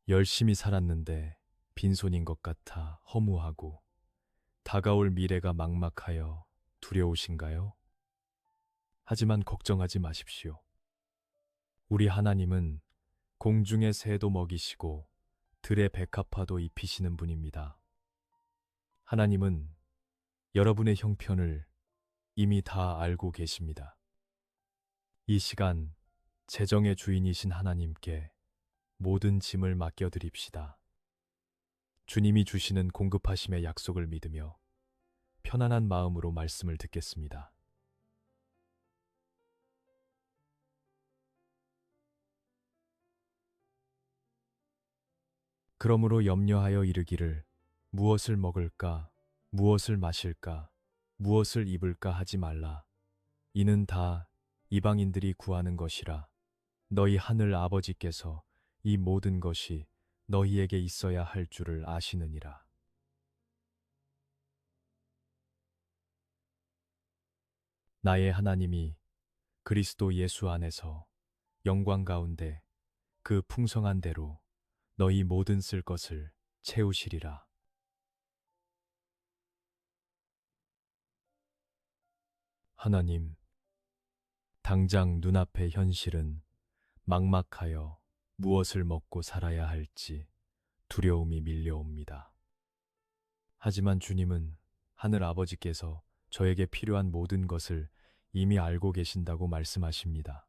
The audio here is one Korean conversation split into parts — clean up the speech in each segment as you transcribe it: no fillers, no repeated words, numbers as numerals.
열심히 살았는데 빈손인 것 같아 허무하고 다가올 미래가 막막하여 두려우신가요? 하지만 걱정하지 마십시오. 우리 하나님은 공중의 새도 먹이시고 들의 백합화도 입히시는 분입니다. 하나님은 여러분의 형편을 이미 다 알고 계십니다. 이 시간 재정의 주인이신 하나님께 모든 짐을 맡겨드립시다. 주님이 주시는 공급하심의 약속을 믿으며 편안한 마음으로 말씀을 듣겠습니다. 그러므로 염려하여 이르기를 무엇을 먹을까, 무엇을 마실까, 무엇을 입을까 하지 말라. 이는 다 이방인들이 구하는 것이라. 너희 하늘 아버지께서 이 모든 것이 너희에게 있어야 할 줄을 아시느니라. 나의 하나님이 그리스도 예수 안에서 영광 가운데 그 풍성한 대로 너희 모든 쓸 것을 채우시리라. 하나님, 당장 눈앞의 현실은 막막하여 무엇을 먹고 살아야 할지 두려움이 밀려옵니다. 하지만 주님은 하늘 아버지께서 저에게 필요한 모든 것을 이미 알고 계신다고 말씀하십니다.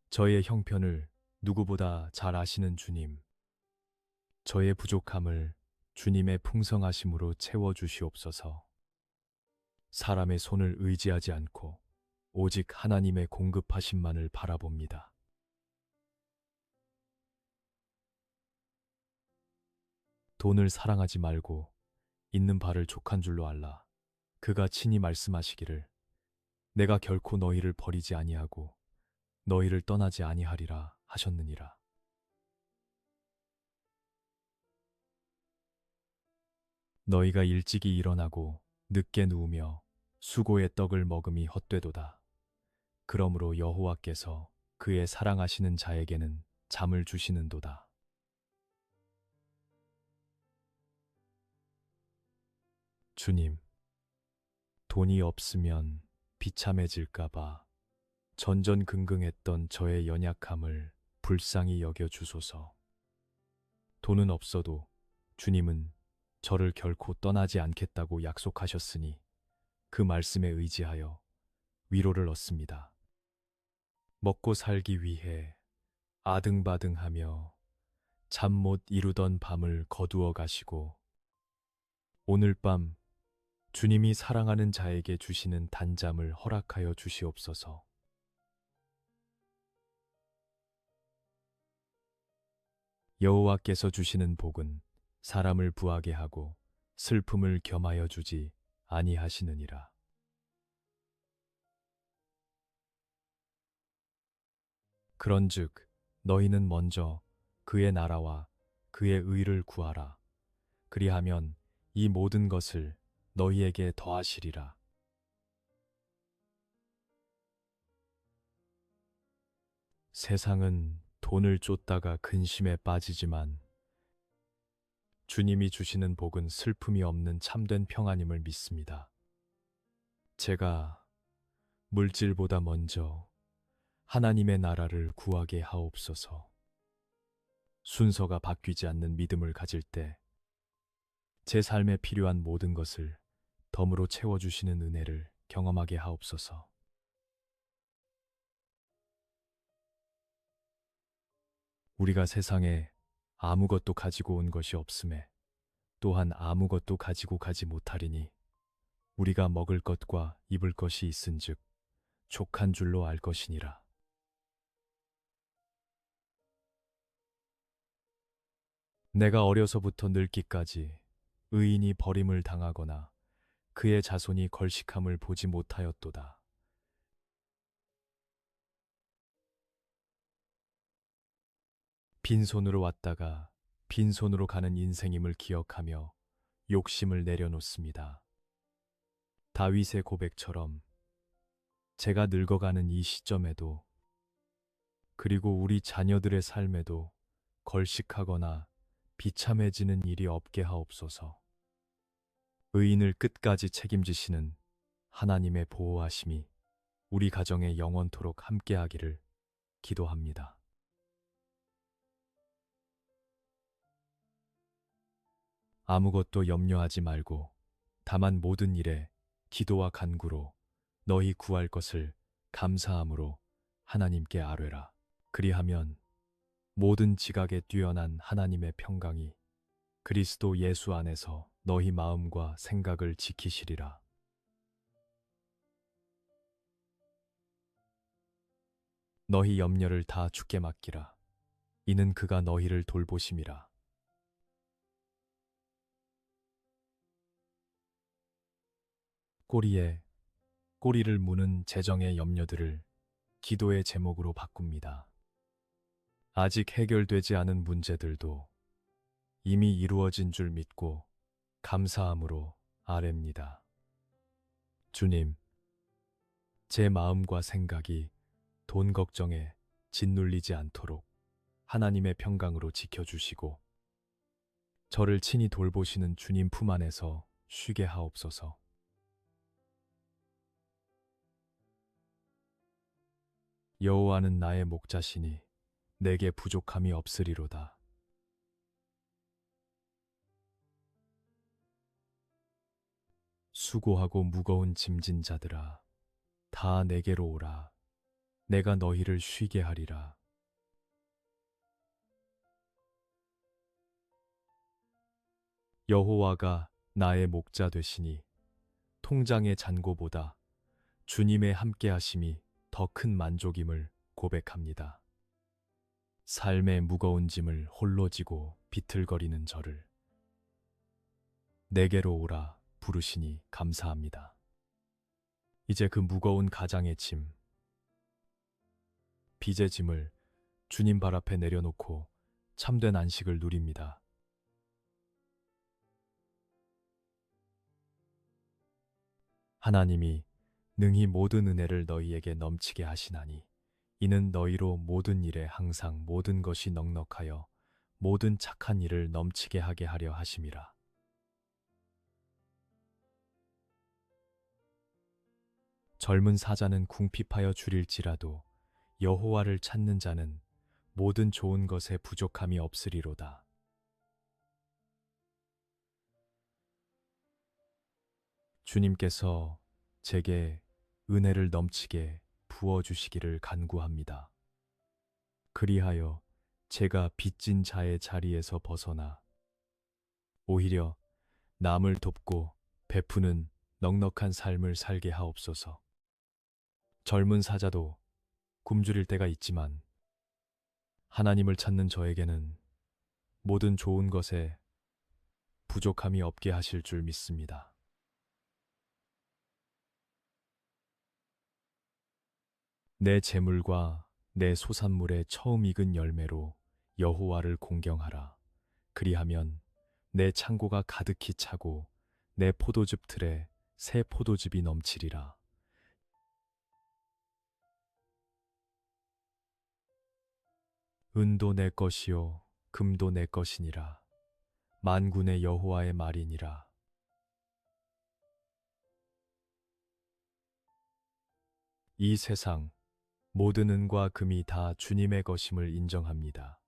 저의 형편을 누구보다 잘 아시는 주님, 저의 부족함을 주님의 풍성하심으로 채워주시옵소서. 사람의 손을 의지하지 않고 오직 하나님의 공급하심만을 바라봅니다. 돈을 사랑하지 말고 있는 바를 족한 줄로 알라. 그가 친히 말씀하시기를 내가 결코 너희를 버리지 아니하고 너희를 떠나지 아니하리라 하셨느니라. 너희가 일찍이 일어나고 늦게 누우며 수고의 떡을 먹음이 헛되도다. 그러므로 여호와께서 그의 사랑하시는 자에게는 잠을 주시는도다. 주님, 돈이 없으면 비참해질까봐 전전긍긍했던 저의 연약함을 불쌍히 여겨 주소서. 돈은 없어도 주님은 저를 결코 떠나지 않겠다고 약속하셨으니 그 말씀에 의지하여 위로를 얻습니다. 먹고 살기 위해 아등바등하며 잠 못 이루던 밤을 거두어 가시고 오늘 밤 주님이 사랑하는 자에게 주시는 단잠을 허락하여 주시옵소서. 여호와께서 주시는 복은 사람을 부하게 하고 슬픔을 겸하여 주지 아니하시느니라. 그런즉 너희는 먼저 그의 나라와 그의 의를 구하라. 그리하면 이 모든 것을 너희에게 더하시리라. 세상은 돈을 쫓다가 근심에 빠지지만 주님이 주시는 복은 슬픔이 없는 참된 평안임을 믿습니다. 제가 물질보다 먼저 하나님의 나라를 구하게 하옵소서. 순서가 바뀌지 않는 믿음을 가질 때 제 삶에 필요한 모든 것을 덤으로 채워주시는 은혜를 경험하게 하옵소서. 우리가 세상에 아무것도 가지고 온 것이 없음에 또한 아무것도 가지고 가지 못하리니 우리가 먹을 것과 입을 것이 있은즉 족한 줄로 알 것이니라. 내가 어려서부터 늙기까지 의인이 버림을 당하거나 그의 자손이 걸식함을 보지 못하였도다. 빈손으로 왔다가 빈손으로 가는 인생임을 기억하며 욕심을 내려놓습니다. 다윗의 고백처럼 제가 늙어가는 이 시점에도 그리고 우리 자녀들의 삶에도 걸식하거나 비참해지는 일이 없게 하옵소서. 의인을 끝까지 책임지시는 하나님의 보호하심이 우리 가정에 영원토록 함께하기를 기도합니다. 아무것도 염려하지 말고 다만 모든 일에 기도와 간구로 너희 구할 것을 감사함으로 하나님께 아뢰라. 그리하면 모든 지각에 뛰어난 하나님의 평강이 그리스도 예수 안에서 너희 마음과 생각을 지키시리라. 너희 염려를 다 주께 맡기라. 이는 그가 너희를 돌보심이라. 꼬리에 꼬리를 무는 재정의 염려들을 기도의 제목으로 바꿉니다. 아직 해결되지 않은 문제들도 이미 이루어진 줄 믿고 감사함으로 아뢰입니다. 주님, 제 마음과 생각이 돈 걱정에 짓눌리지 않도록 하나님의 평강으로 지켜주시고 저를 친히 돌보시는 주님 품 안에서 쉬게 하옵소서. 여호와는 나의 목자시니 내게 부족함이 없으리로다. 수고하고 무거운 짐진 자들아, 다 내게로 오라. 내가 너희를 쉬게 하리라. 여호와가 나의 목자 되시니 통장의 잔고보다 주님의 함께하심이 더 큰 만족임을 고백합니다. 삶의 무거운 짐을 홀로 지고 비틀거리는 저를 내게로 오라 부르시니 감사합니다. 이제 그 무거운 가장의 짐, 빚의 짐을 주님 발 앞에 내려놓고 참된 안식을 누립니다. 하나님이 능히 모든 은혜를 너희에게 넘치게 하시나니 이는 너희로 모든 일에 항상 모든 것이 넉넉하여 모든 착한 일을 넘치게 하게 하려 하심이라. 젊은 사자는 궁핍하여 줄일지라도 여호와를 찾는 자는 모든 좋은 것에 부족함이 없으리로다. 주님께서 제게 은혜를 넘치게 부어주시기를 간구합니다. 그리하여 제가 빚진 자의 자리에서 벗어나 오히려 남을 돕고 베푸는 넉넉한 삶을 살게 하옵소서. 젊은 사자도 굶주릴 때가 있지만 하나님을 찾는 저에게는 모든 좋은 것에 부족함이 없게 하실 줄 믿습니다. 내 재물과 내 소산물의 처음 익은 열매로 여호와를 공경하라. 그리하면 내 창고가 가득히 차고 내 포도즙 틀에 새 포도즙이 넘치리라. 은도 내 것이요 금도 내 것이니라. 만군의 여호와의 말이니라. 이 세상 모든 은과 금이 다 주님의 것임을 인정합니다.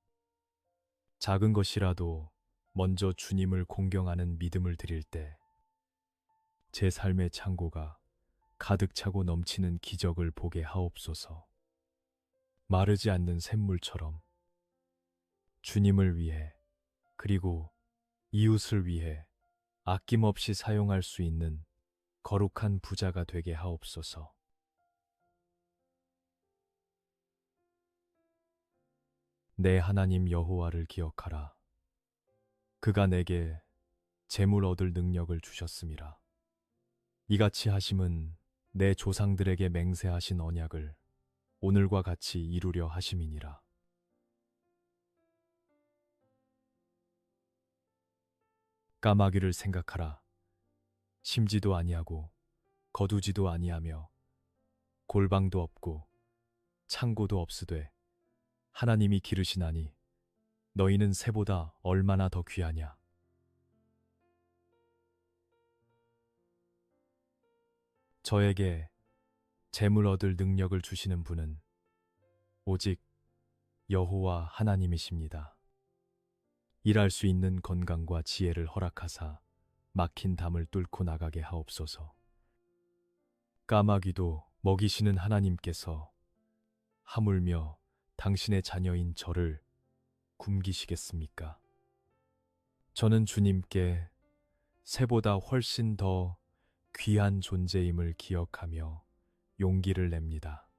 작은 것이라도 먼저 주님을 공경하는 믿음을 드릴 때 제 삶의 창고가 가득 차고 넘치는 기적을 보게 하옵소서. 마르지 않는 샘물처럼 주님을 위해 그리고 이웃을 위해 아낌없이 사용할 수 있는 거룩한 부자가 되게 하옵소서. 내 하나님 여호와를 기억하라. 그가 내게 재물 얻을 능력을 주셨음이라. 이같이 하심은 내 조상들에게 맹세하신 언약을 오늘과 같이 이루려 하심이니라. 까마귀를 생각하라. 심지도 아니하고 거두지도 아니하며 골방도 없고 창고도 없으되 하나님이 기르시나니 너희는 새보다 얼마나 더 귀하냐? 저에게 재물 얻을 능력을 주시는 분은 오직 여호와 하나님이십니다. 일할 수 있는 건강과 지혜를 허락하사 막힌 담을 뚫고 나가게 하옵소서. 까마귀도 먹이시는 하나님께서 하물며 당신의 자녀인 저를 굶기시겠습니까? 저는 주님께 새보다 훨씬 더 귀한 존재임을 기억하며 용기를 냅니다.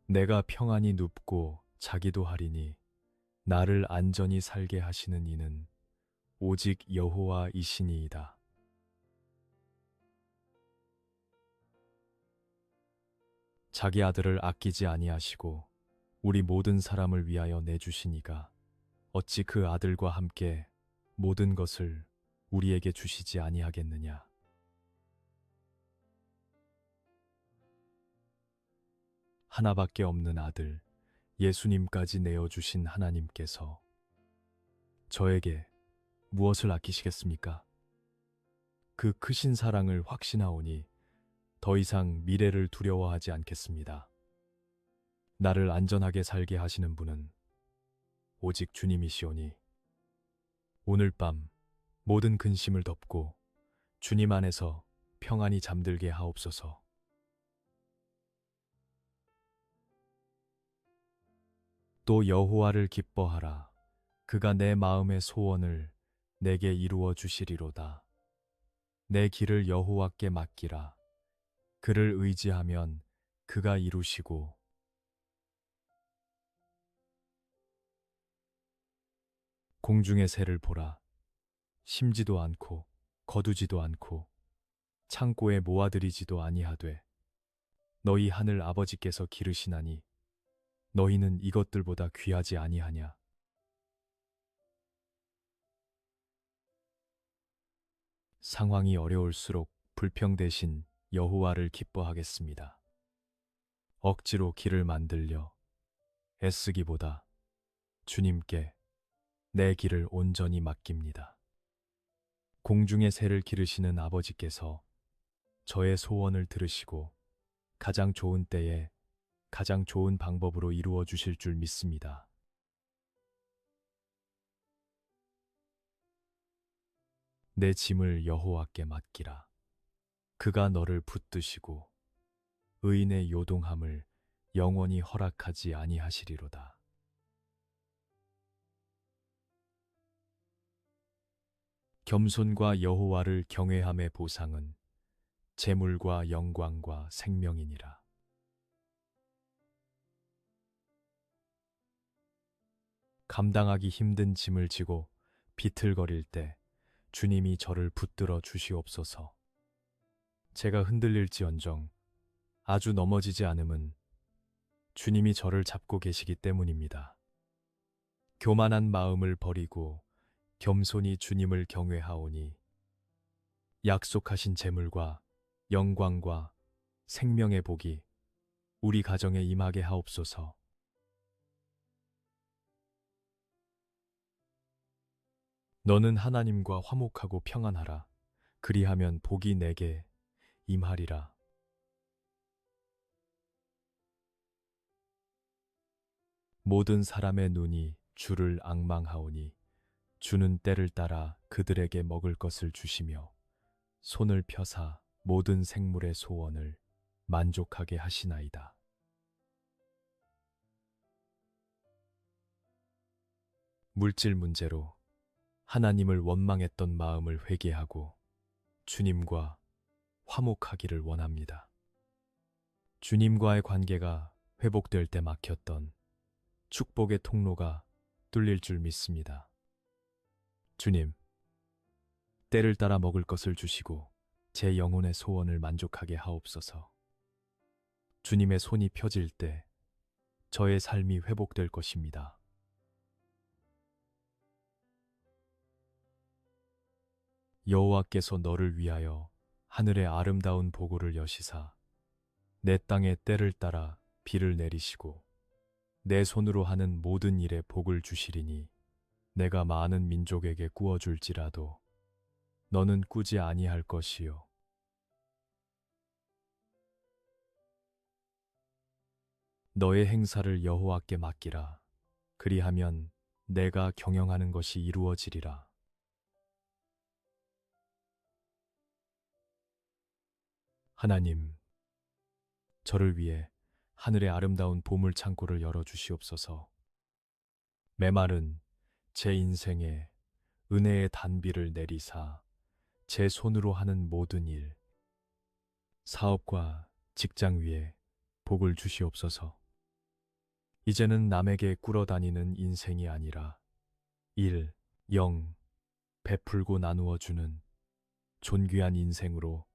내가 평안히 눕고 자기도 하리니 나를 안전히 살게 하시는 이는 오직 여호와이시니이다. 자기 아들을 아끼지 아니하시고 우리 모든 사람을 위하여 내주시니가 어찌 그 아들과 함께 모든 것을 우리에게 주시지 아니하겠느냐. 하나밖에 없는 아들 예수님까지 내어주신 하나님께서 저에게 무엇을 아끼시겠습니까? 그 크신 사랑을 확신하오니 더 이상 미래를 두려워하지 않겠습니다. 나를 안전하게 살게 하시는 분은 오직 주님이시오니 오늘 밤 모든 근심을 덮고 주님 안에서 평안히 잠들게 하옵소서. 또 여호와를 기뻐하라. 그가 내 마음의 소원을 내게 이루어 주시리로다. 내 길을 여호와께 맡기라. 그를 의지하면 그가 이루시고 공중의 새를 보라. 심지도 않고 거두지도 않고 창고에 모아들이지도 아니하되 너희 하늘 아버지께서 기르시나니 너희는 이것들보다 귀하지 아니하냐. 상황이 어려울수록 불평 대신 여호와를 기뻐하겠습니다. 억지로 길을 만들려 애쓰기보다 주님께 내 길을 온전히 맡깁니다. 공중의 새를 기르시는 아버지께서 저의 소원을 들으시고 가장 좋은 때에 가장 좋은 방법으로 이루어 주실 줄 믿습니다. 내 짐을 여호와께 맡기라. 그가 너를 붙드시고 의인의 요동함을 영원히 허락하지 아니하시리로다. 겸손과 여호와를 경외함의 보상은 재물과 영광과 생명이니라. 감당하기 힘든 짐을 지고 비틀거릴 때 주님이 저를 붙들어 주시옵소서. 제가 흔들릴지언정 아주 넘어지지 않음은 주님이 저를 잡고 계시기 때문입니다. 교만한 마음을 버리고 겸손히 주님을 경외하오니 약속하신 재물과 영광과 생명의 복이 우리 가정에 임하게 하옵소서. 너는 하나님과 화목하고 평안하라. 그리하면 복이 내게 임하리라. 모든 사람의 눈이 주를 앙망하오니 주는 때를 따라 그들에게 먹을 것을 주시며 손을 펴사 모든 생물의 소원을 만족하게 하시나이다. 물질 문제로 하나님을 원망했던 마음을 회개하고 주님과 화목하기를 원합니다. 주님과의 관계가 회복될 때 막혔던 축복의 통로가 뚫릴 줄 믿습니다. 주님, 때를 따라 먹을 것을 주시고 제 영혼의 소원을 만족하게 하옵소서. 주님의 손이 펴질 때 저의 삶이 회복될 것입니다. 여호와께서 너를 위하여 하늘의 아름다운 보고를 여시사 내 땅의 때를 따라 비를 내리시고 내 손으로 하는 모든 일에 복을 주시리니 내가 많은 민족에게 꾸어줄지라도 너는 꾸지 아니할 것이요. 너의 행사를 여호와께 맡기라. 그리하면 내가 경영하는 것이 이루어지리라. 하나님, 저를 위해 하늘의 아름다운 보물 창고를 열어 주시옵소서. 메마른 제 인생에 은혜의 단비를 내리사 제 손으로 하는 모든 일, 사업과 직장 위에 복을 주시옵소서. 이제는 남에게 꿇어다니는 인생이 아니라 일, 영, 베풀고 나누어 주는 존귀한 인생으로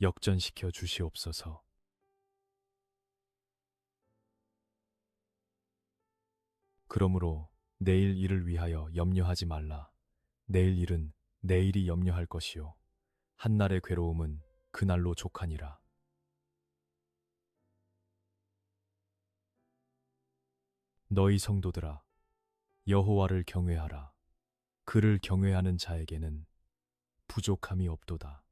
역전시켜 주시옵소서. 그러므로 내일 일을 위하여 염려하지 말라. 내일 일은 내일이 염려할 것이요. 한날의 괴로움은 그날로 족하니라. 너희 성도들아, 여호와를 경외하라. 그를 경외하는 자에게는 부족함이 없도다.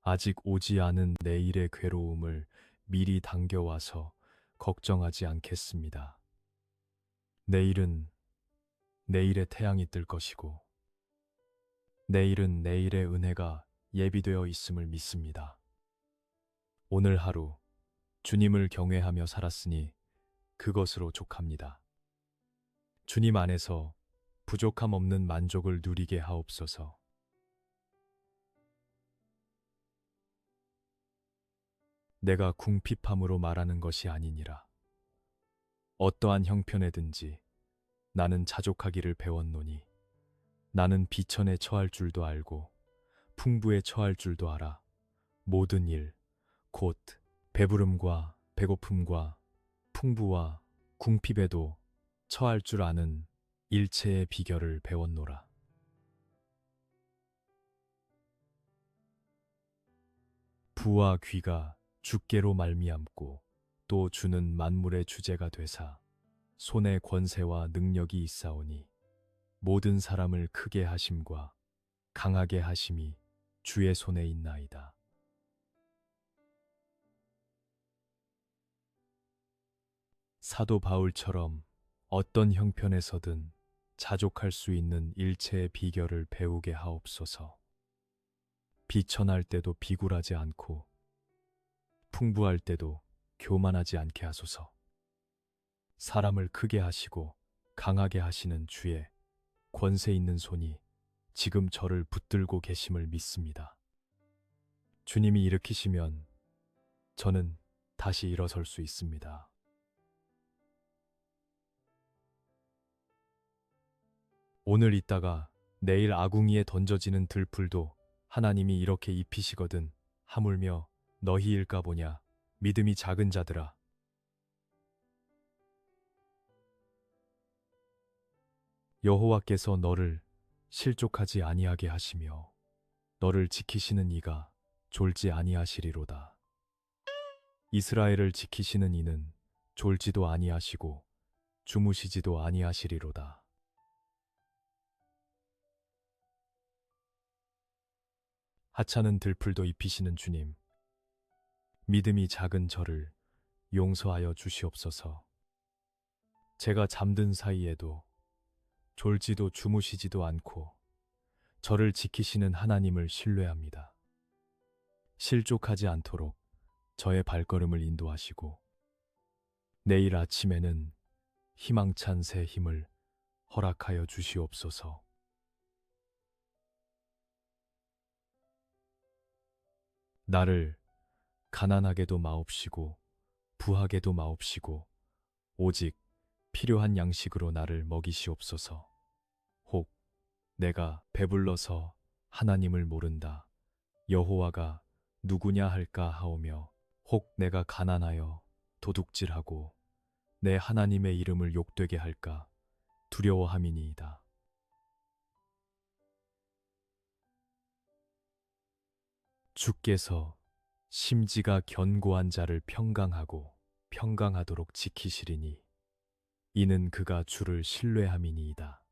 아직 오지 않은 내일의 괴로움을 미리 당겨와서 걱정하지 않겠습니다. 내일은 내일의 태양이 뜰 것이고, 내일은 내일의 은혜가 예비되어 있음을 믿습니다. 오늘 하루 주님을 경외하며 살았으니 그것으로 족합니다. 주님 안에서 부족함 없는 만족을 누리게 하옵소서. 내가 궁핍함으로 말하는 것이 아니니라. 어떠한 형편에든지 나는 자족하기를 배웠노니 나는 비천에 처할 줄도 알고 풍부에 처할 줄도 알아. 모든 일, 곧 배부름과 배고픔과 풍부와 궁핍에도 처할 줄 아는 일체의 비결을 배웠노라. 부와 귀가 주께로 말미암고 또 주는 만물의 주제가 되사 손에 권세와 능력이 있사오니 모든 사람을 크게 하심과 강하게 하심이 주의 손에 있나이다. 사도 바울처럼 어떤 형편에서든 자족할 수 있는 일체의 비결을 배우게 하옵소서. 비천할 때도 비굴하지 않고 풍부할 때도 교만하지 않게 하소서. 사람을 크게 하시고 강하게 하시는 주의 권세 있는 손이 지금 저를 붙들고 계심을 믿습니다. 주님이 일으키시면 저는 다시 일어설 수 있습니다. 오늘 있다가 내일 아궁이에 던져지는 들풀도 하나님이 이렇게 입히시거든. 하물며 너희일까 보냐. 믿음이 작은 자들아. 여호와께서 너를 실족하지 아니하게 하시며 너를 지키시는 이가 졸지 아니하시리로다. 이스라엘을 지키시는 이는 졸지도 아니하시고 주무시지도 아니하시리로다. 하찮은 들풀도 입히시는 주님, 믿음이 작은 저를 용서하여 주시옵소서. 제가 잠든 사이에도 졸지도 주무시지도 않고 저를 지키시는 하나님을 신뢰합니다. 실족하지 않도록 저의 발걸음을 인도하시고 내일 아침에는 희망찬 새 힘을 허락하여 주시옵소서. 나를 가난하게도 마옵시고 부하게도 마옵시고 오직 필요한 양식으로 나를 먹이시옵소서. 혹 내가 배불러서 하나님을 모른다. 여호와가 누구냐 할까 하오며 혹 내가 가난하여 도둑질하고 내 하나님의 이름을 욕되게 할까 두려워함이니이다. 주께서 심지가 견고한 자를 평강하고 평강하도록 지키시리니 이는 그가 주를 신뢰함이니이다.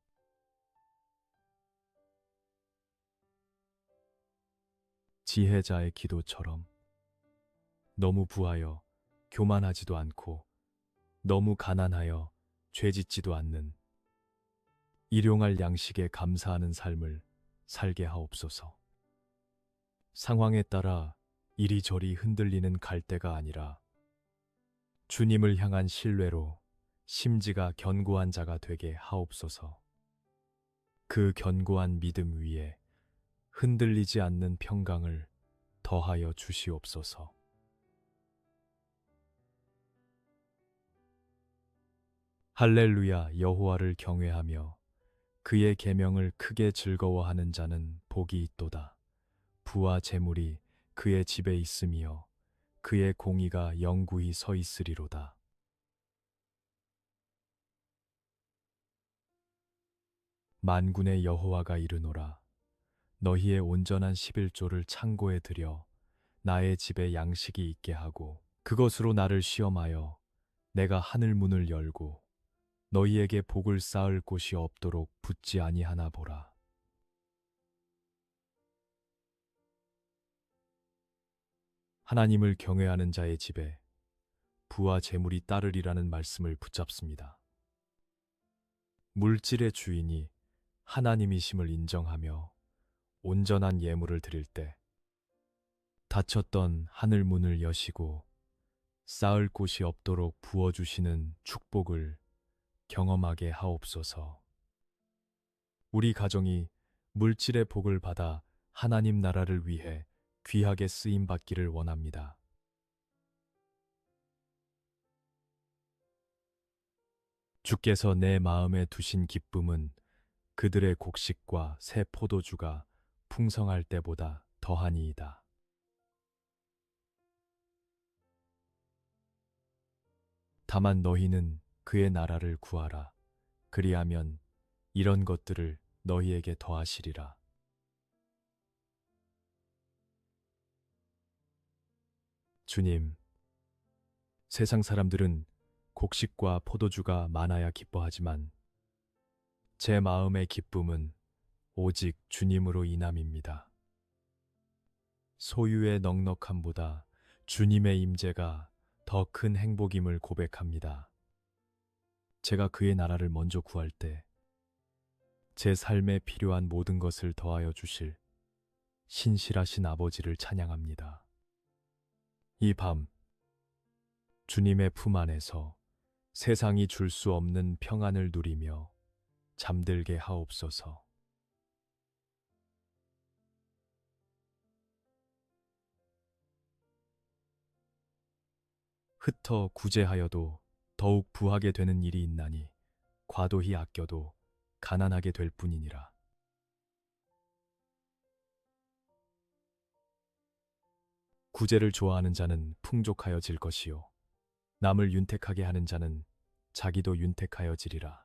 지혜자의 기도처럼 너무 부하여 교만하지도 않고 너무 가난하여 죄짓지도 않는 일용할 양식에 감사하는 삶을 살게 하옵소서. 상황에 따라 이리저리 흔들리는 갈대가 아니라 주님을 향한 신뢰로 심지가 견고한 자가 되게 하옵소서. 그 견고한 믿음 위에 흔들리지 않는 평강을 더하여 주시옵소서. 할렐루야. 여호와를 경외하며 그의 계명을 크게 즐거워하는 자는 복이 있도다. 부와 재물이 그의 집에 있으며 그의 공의가 영구히 서 있으리로다. 만군의 여호와가 이르노라. 너희의 온전한 11조를 창고에 들여 나의 집에 양식이 있게 하고 그것으로 나를 시험하여 내가 하늘 문을 열고 너희에게 복을 쌓을 곳이 없도록 붙지 아니하나 보라. 하나님을 경외하는 자의 집에 부와 재물이 따르리라는 말씀을 붙잡습니다. 물질의 주인이 하나님이심을 인정하며 온전한 예물을 드릴 때 닫혔던 하늘 문을 여시고 쌓을 곳이 없도록 부어주시는 축복을 경험하게 하옵소서. 우리 가정이 물질의 복을 받아 하나님 나라를 위해 귀하게 쓰임 받기를 원합니다. 주께서 내 마음에 두신 기쁨은 그들의 곡식과 새 포도주가 풍성할 때보다 더하니이다. 다만 너희는 그의 나라를 구하라. 그리하면 이런 것들을 너희에게 더하시리라. 주님, 세상 사람들은 곡식과 포도주가 많아야 기뻐하지만 제 마음의 기쁨은 오직 주님으로 인함입니다. 소유의 넉넉함보다 주님의 임재가 더 큰 행복임을 고백합니다. 제가 그의 나라를 먼저 구할 때 제 삶에 필요한 모든 것을 더하여 주실 신실하신 아버지를 찬양합니다. 이 밤 주님의 품 안에서 세상이 줄 수 없는 평안을 누리며 잠들게 하옵소서. 흩어 구제하여도 더욱 부하게 되는 일이 있나니 과도히 아껴도 가난하게 될 뿐이니라. 구제를 좋아하는 자는 풍족하여질 것이요 남을 윤택하게 하는 자는 자기도 윤택하여지리라.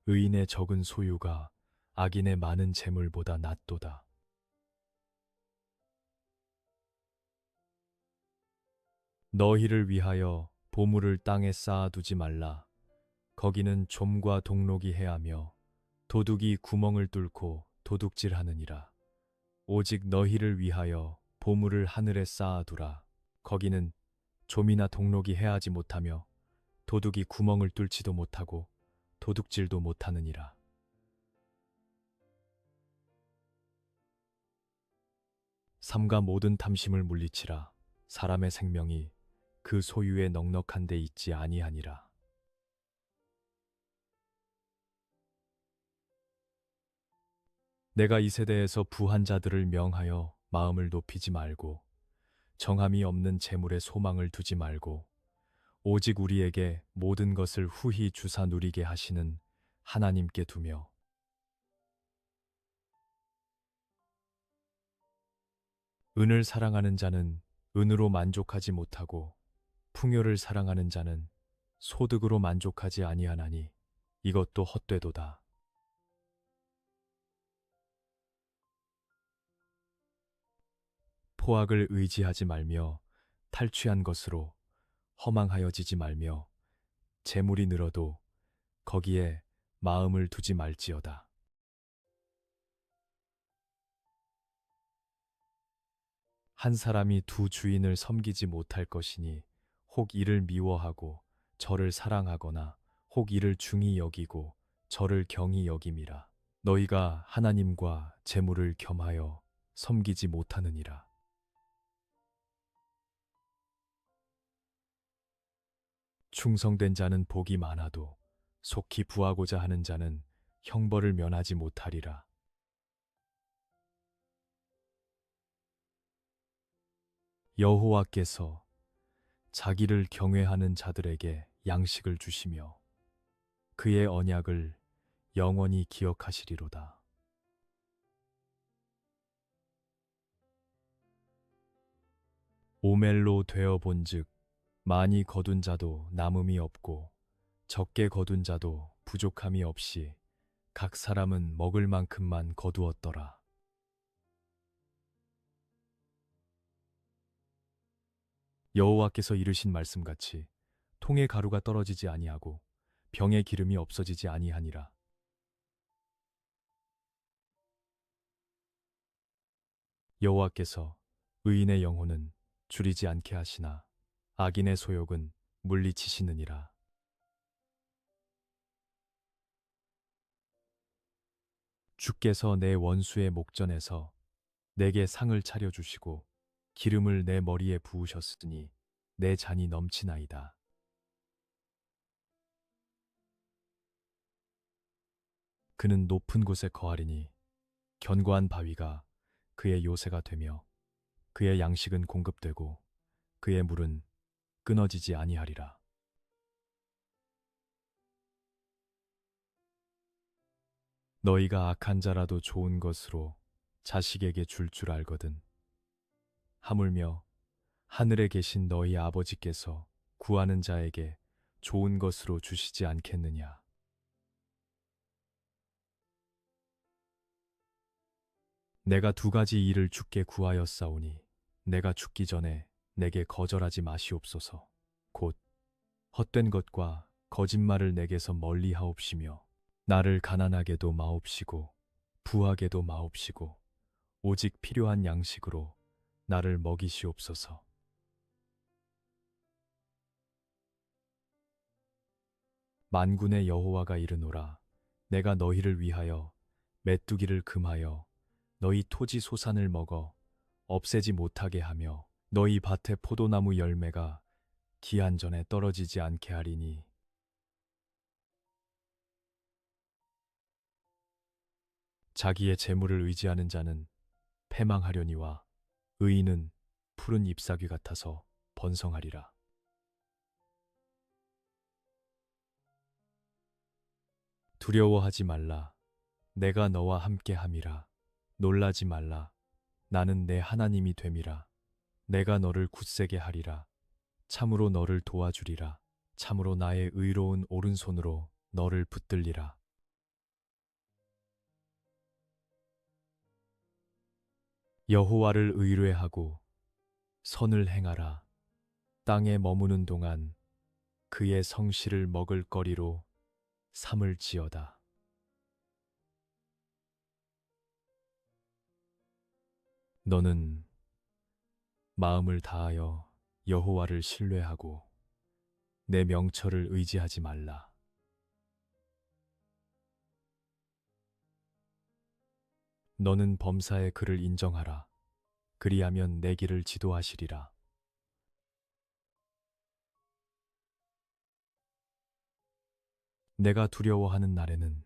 의인의 적은 소유가 악인의 많은 재물보다 낫도다. 너희를 위하여 보물을 땅에 쌓아두지 말라. 거기는 좀과 동록이 해하며 도둑이 구멍을 뚫고 도둑질하느니라. 오직 너희를 위하여 보물을 하늘에 쌓아두라. 거기는 좀이나 동록이 해하지 못하며 도둑이 구멍을 뚫지도 못하고 도둑질도 못하느니라. 삼가 모든 탐심을 물리치라. 사람의 생명이 그 소유에 넉넉한 데 있지 아니하니라. 내가 이 세대에서 부한 자들을 명하여 마음을 높이지 말고 정함이 없는 재물에 소망을 두지 말고 오직 우리에게 모든 것을 후히 주사 누리게 하시는 하나님께 두며 은을 사랑하는 자는 은으로 만족하지 못하고 풍요를 사랑하는 자는 소득으로 만족하지 아니하나니 이것도 헛되도다. 포악을 의지하지 말며 탈취한 것으로 허망하여지지 말며 재물이 늘어도 거기에 마음을 두지 말지어다. 한 사람이 두 주인을 섬기지 못할 것이니 혹 이를 미워하고 저를 사랑하거나 혹 이를 중히 여기고 저를 경히 여김이라. 너희가 하나님과 재물을 겸하여 섬기지 못하느니라. 충성된 자는 복이 많아도 속히 부하고자 하는 자는 형벌을 면하지 못하리라. 여호와께서 자기를 경외하는 자들에게 양식을 주시며 그의 언약을 영원히 기억하시리로다. 오멜로 되어 본즉 많이 거둔 자도 남음이 없고 적게 거둔 자도 부족함이 없이 각 사람은 먹을 만큼만 거두었더라. 여호와께서 이르신 말씀같이 통의 가루가 떨어지지 아니하고 병의 기름이 없어지지 아니하니라. 여호와께서 의인의 영혼은 줄이지 않게 하시나 악인의 소욕은 물리치시느니라. 주께서 내 원수의 목전에서 내게 상을 차려주시고 기름을 내 머리에 부으셨으니 내 잔이 넘치나이다. 그는 높은 곳에 거하리니 견고한 바위가 그의 요새가 되며 그의 양식은 공급되고 그의 물은 끊어지지 아니하리라. 너희가 악한 자라도 좋은 것으로 자식에게 줄 알거든. 하물며 하늘에 계신 너희 아버지께서 구하는 자에게 좋은 것으로 주시지 않겠느냐. 내가 두 가지 일을 주께 구하였사오니 내가 죽기 전에 내게 거절하지 마시옵소서. 곧 헛된 것과 거짓말을 내게서 멀리 하옵시며 나를 가난하게도 마옵시고 부하게도 마옵시고 오직 필요한 양식으로 나를 먹이시옵소서. 만군의 여호와가 이르노라. 내가 너희를 위하여 메뚜기를 금하여 너희 토지 소산을 먹어 없애지 못하게 하며 너희 밭의 포도나무 열매가 기한 전에 떨어지지 않게 하리니 자기의 재물을 의지하는 자는 패망하려니와 의인은 푸른 잎사귀 같아서 번성하리라. 두려워하지 말라. 내가 너와 함께 함이라. 놀라지 말라. 나는 내 하나님이 됨이라. 내가 너를 굳세게 하리라. 참으로 너를 도와주리라. 참으로 나의 의로운 오른손으로 너를 붙들리라. 여호와를 의뢰하고 선을 행하라. 땅에 머무는 동안 그의 성실을 먹을 거리로 삼을지어다. 너는 마음을 다하여 여호와를 신뢰하고 내 명철을 의지하지 말라. 너는 범사의 그를 인정하라. 그리하면 내 길을 지도하시리라. 내가 두려워하는 날에는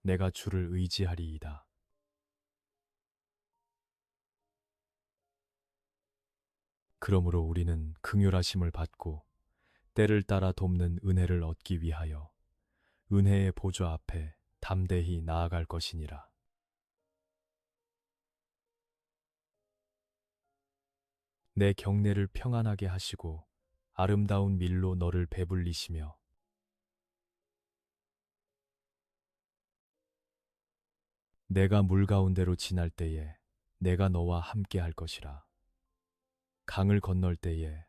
내가 주를 의지하리이다. 그러므로 우리는 긍휼하심을 받고 때를 따라 돕는 은혜를 얻기 위하여 은혜의 보좌 앞에 담대히 나아갈 것이니라. 내 경내를 평안하게 하시고 아름다운 밀로 너를 배불리시며 내가 물 가운데로 지날 때에 내가 너와 함께 할 것이라. 강을 건널 때에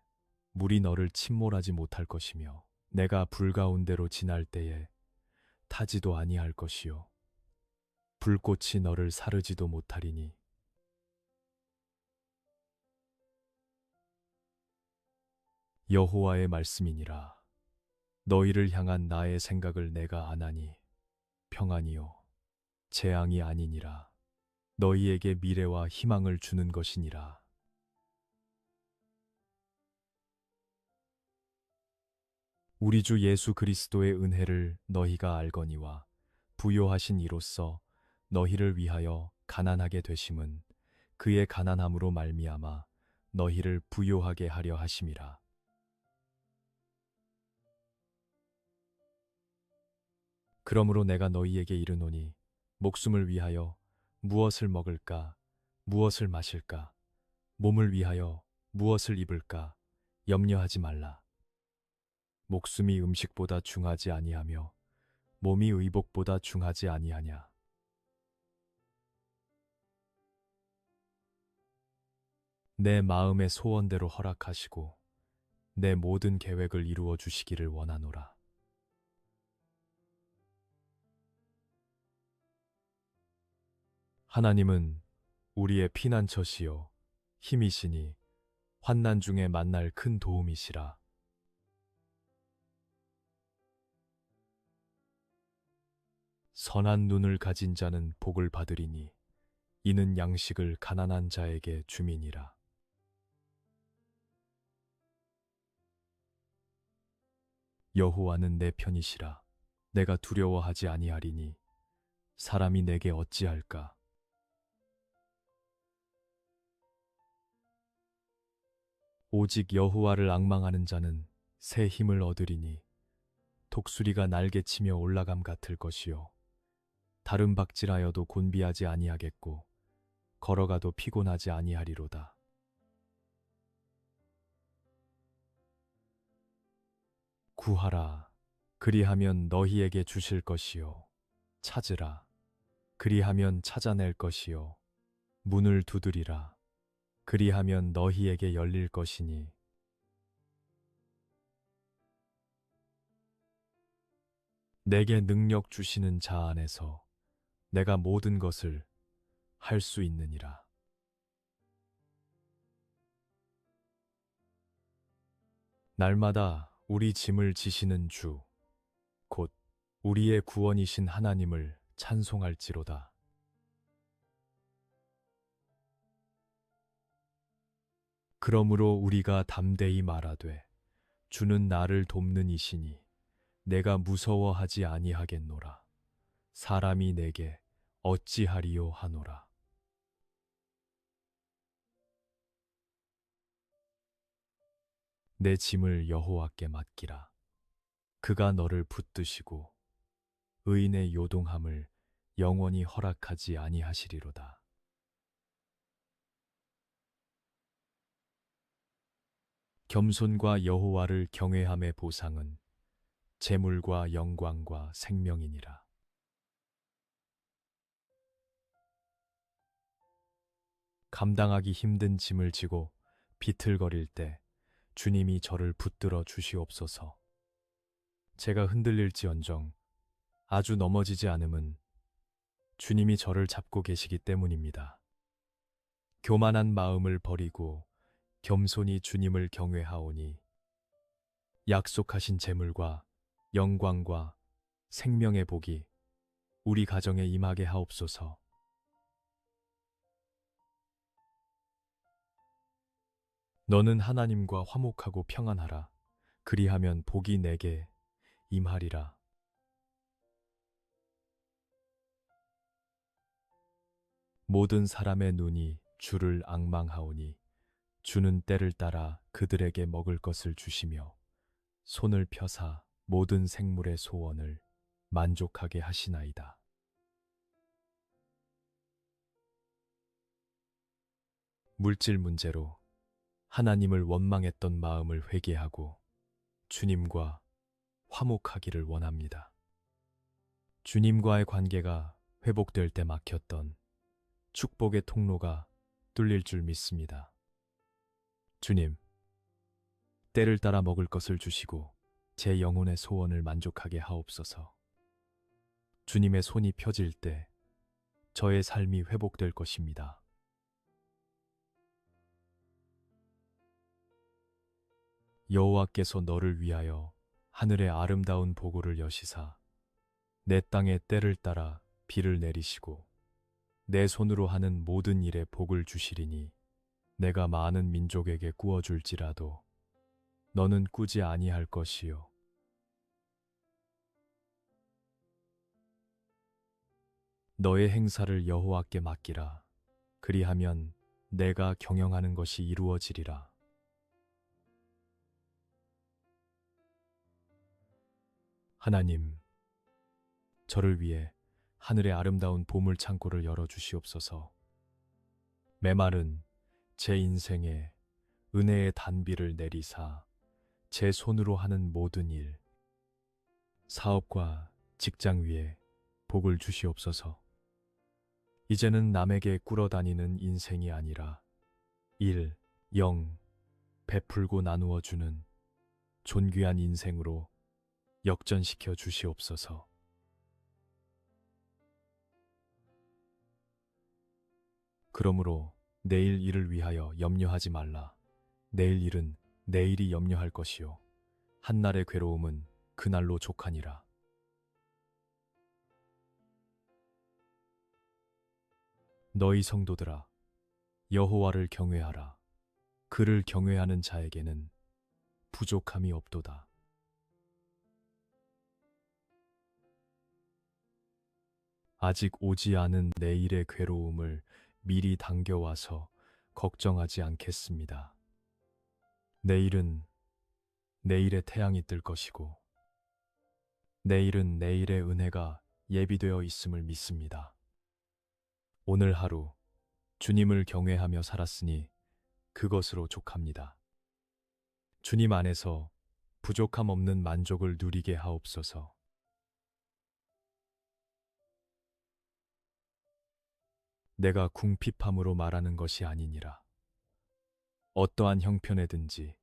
물이 너를 침몰하지 못할 것이며 내가 불 가운데로 지날 때에 타지도 아니할 것이요 불꽃이 너를 사르지도 못하리니 여호와의 말씀이니라. 너희를 향한 나의 생각을 내가 아나니 평안이요 재앙이 아니니라. 너희에게 미래와 희망을 주는 것이니라. 우리 주 예수 그리스도의 은혜를 너희가 알거니와 부요하신 이로써 너희를 위하여 가난하게 되심은 그의 가난함으로 말미암아 너희를 부요하게 하려 하심이라. 그러므로 내가 너희에게 이르노니 목숨을 위하여 무엇을 먹을까 무엇을 마실까 몸을 위하여 무엇을 입을까 염려하지 말라. 목숨이 음식보다 중하지 아니하며 몸이 의복보다 중하지 아니하냐. 내 마음의 소원대로 허락하시고 내 모든 계획을 이루어 주시기를 원하노라. 하나님은 우리의 피난처시요 힘이시니 환난 중에 만날 큰 도움이시라. 선한 눈을 가진 자는 복을 받으리니 이는 양식을 가난한 자에게 주민이라. 여호와는 내 편이시라. 내가 두려워하지 아니하리니 사람이 내게 어찌할까? 오직 여호와를 앙망하는 자는 새 힘을 얻으리니 독수리가 날개치며 올라감 같을 것이요 다른 박질하여도 곤비하지 아니하겠고 걸어가도 피곤하지 아니하리로다. 구하라 그리하면 너희에게 주실 것이요 찾으라 그리하면 찾아낼 것이요 문을 두드리라 그리하면 너희에게 열릴 것이니 내게 능력 주시는 자 안에서 내가 모든 것을 할 수 있느니라. 날마다 우리 짐을 지시는 주, 곧 우리의 구원이신 하나님을 찬송할지로다. 그러므로 우리가 담대히 말하되 주는 나를 돕는 이시니 내가 무서워하지 아니하겠노라. 사람이 내게 어찌하리요 하노라. 내 짐을 여호와께 맡기라. 그가 너를 붙드시고 의인의 요동함을 영원히 허락하지 아니하시리로다. 겸손과 여호와를 경외함의 보상은 재물과 영광과 생명이니라. 감당하기 힘든 짐을 지고 비틀거릴 때 주님이 저를 붙들어 주시옵소서. 제가 흔들릴지언정 아주 넘어지지 않음은 주님이 저를 잡고 계시기 때문입니다. 교만한 마음을 버리고 겸손히 주님을 경외하오니 약속하신 재물과 영광과 생명의 복이 우리 가정에 임하게 하옵소서. 너는 하나님과 화목하고 평안하라. 그리하면 복이 내게 임하리라. 모든 사람의 눈이 주를 앙망하오니 주는 때를 따라 그들에게 먹을 것을 주시며 손을 펴사 모든 생물의 소원을 만족하게 하시나이다. 물질 문제로 하나님을 원망했던 마음을 회개하고 주님과 화목하기를 원합니다. 주님과의 관계가 회복될 때 막혔던 축복의 통로가 뚫릴 줄 믿습니다. 주님, 때를 따라 먹을 것을 주시고 제 영혼의 소원을 만족하게 하옵소서. 주님의 손이 펴질 때 저의 삶이 회복될 것입니다. 여호와께서 너를 위하여 하늘의 아름다운 보고를 여시사 내 땅의 때를 따라 비를 내리시고 내 손으로 하는 모든 일에 복을 주시리니 내가 많은 민족에게 꾸어줄지라도 너는 꾸지 아니할 것이요. 너의 행사를 여호와께 맡기라. 그리하면 내가 경영하는 것이 이루어지리라. 하나님, 저를 위해 하늘의 아름다운 보물 창고를 열어주시옵소서. 메마른 제 인생에 은혜의 단비를 내리사 제 손으로 하는 모든 일, 사업과 직장 위에 복을 주시옵소서. 이제는 남에게 꿇어다니는 인생이 아니라 일, 영, 베풀고 나누어 주는 존귀한 인생으로 역전시켜 주시옵소서. 그러므로 내일 일을 위하여 염려하지 말라. 내일 일은 내일이 염려할 것이요. 한날의 괴로움은 그날로 족하니라. 너희 성도들아, 여호와를 경외하라. 그를 경외하는 자에게는 부족함이 없도다. 아직 오지 않은 내일의 괴로움을 미리 당겨와서 걱정하지 않겠습니다. 내일은 내일의 태양이 뜰 것이고, 내일은 내일의 은혜가 예비되어 있음을 믿습니다. 오늘 하루 주님을 경외하며 살았으니 그것으로 족합니다. 주님 안에서 부족함 없는 만족을 누리게 하옵소서. 내가 궁핍함으로 말하는 것이 아니니라. 어떠한 형편에든지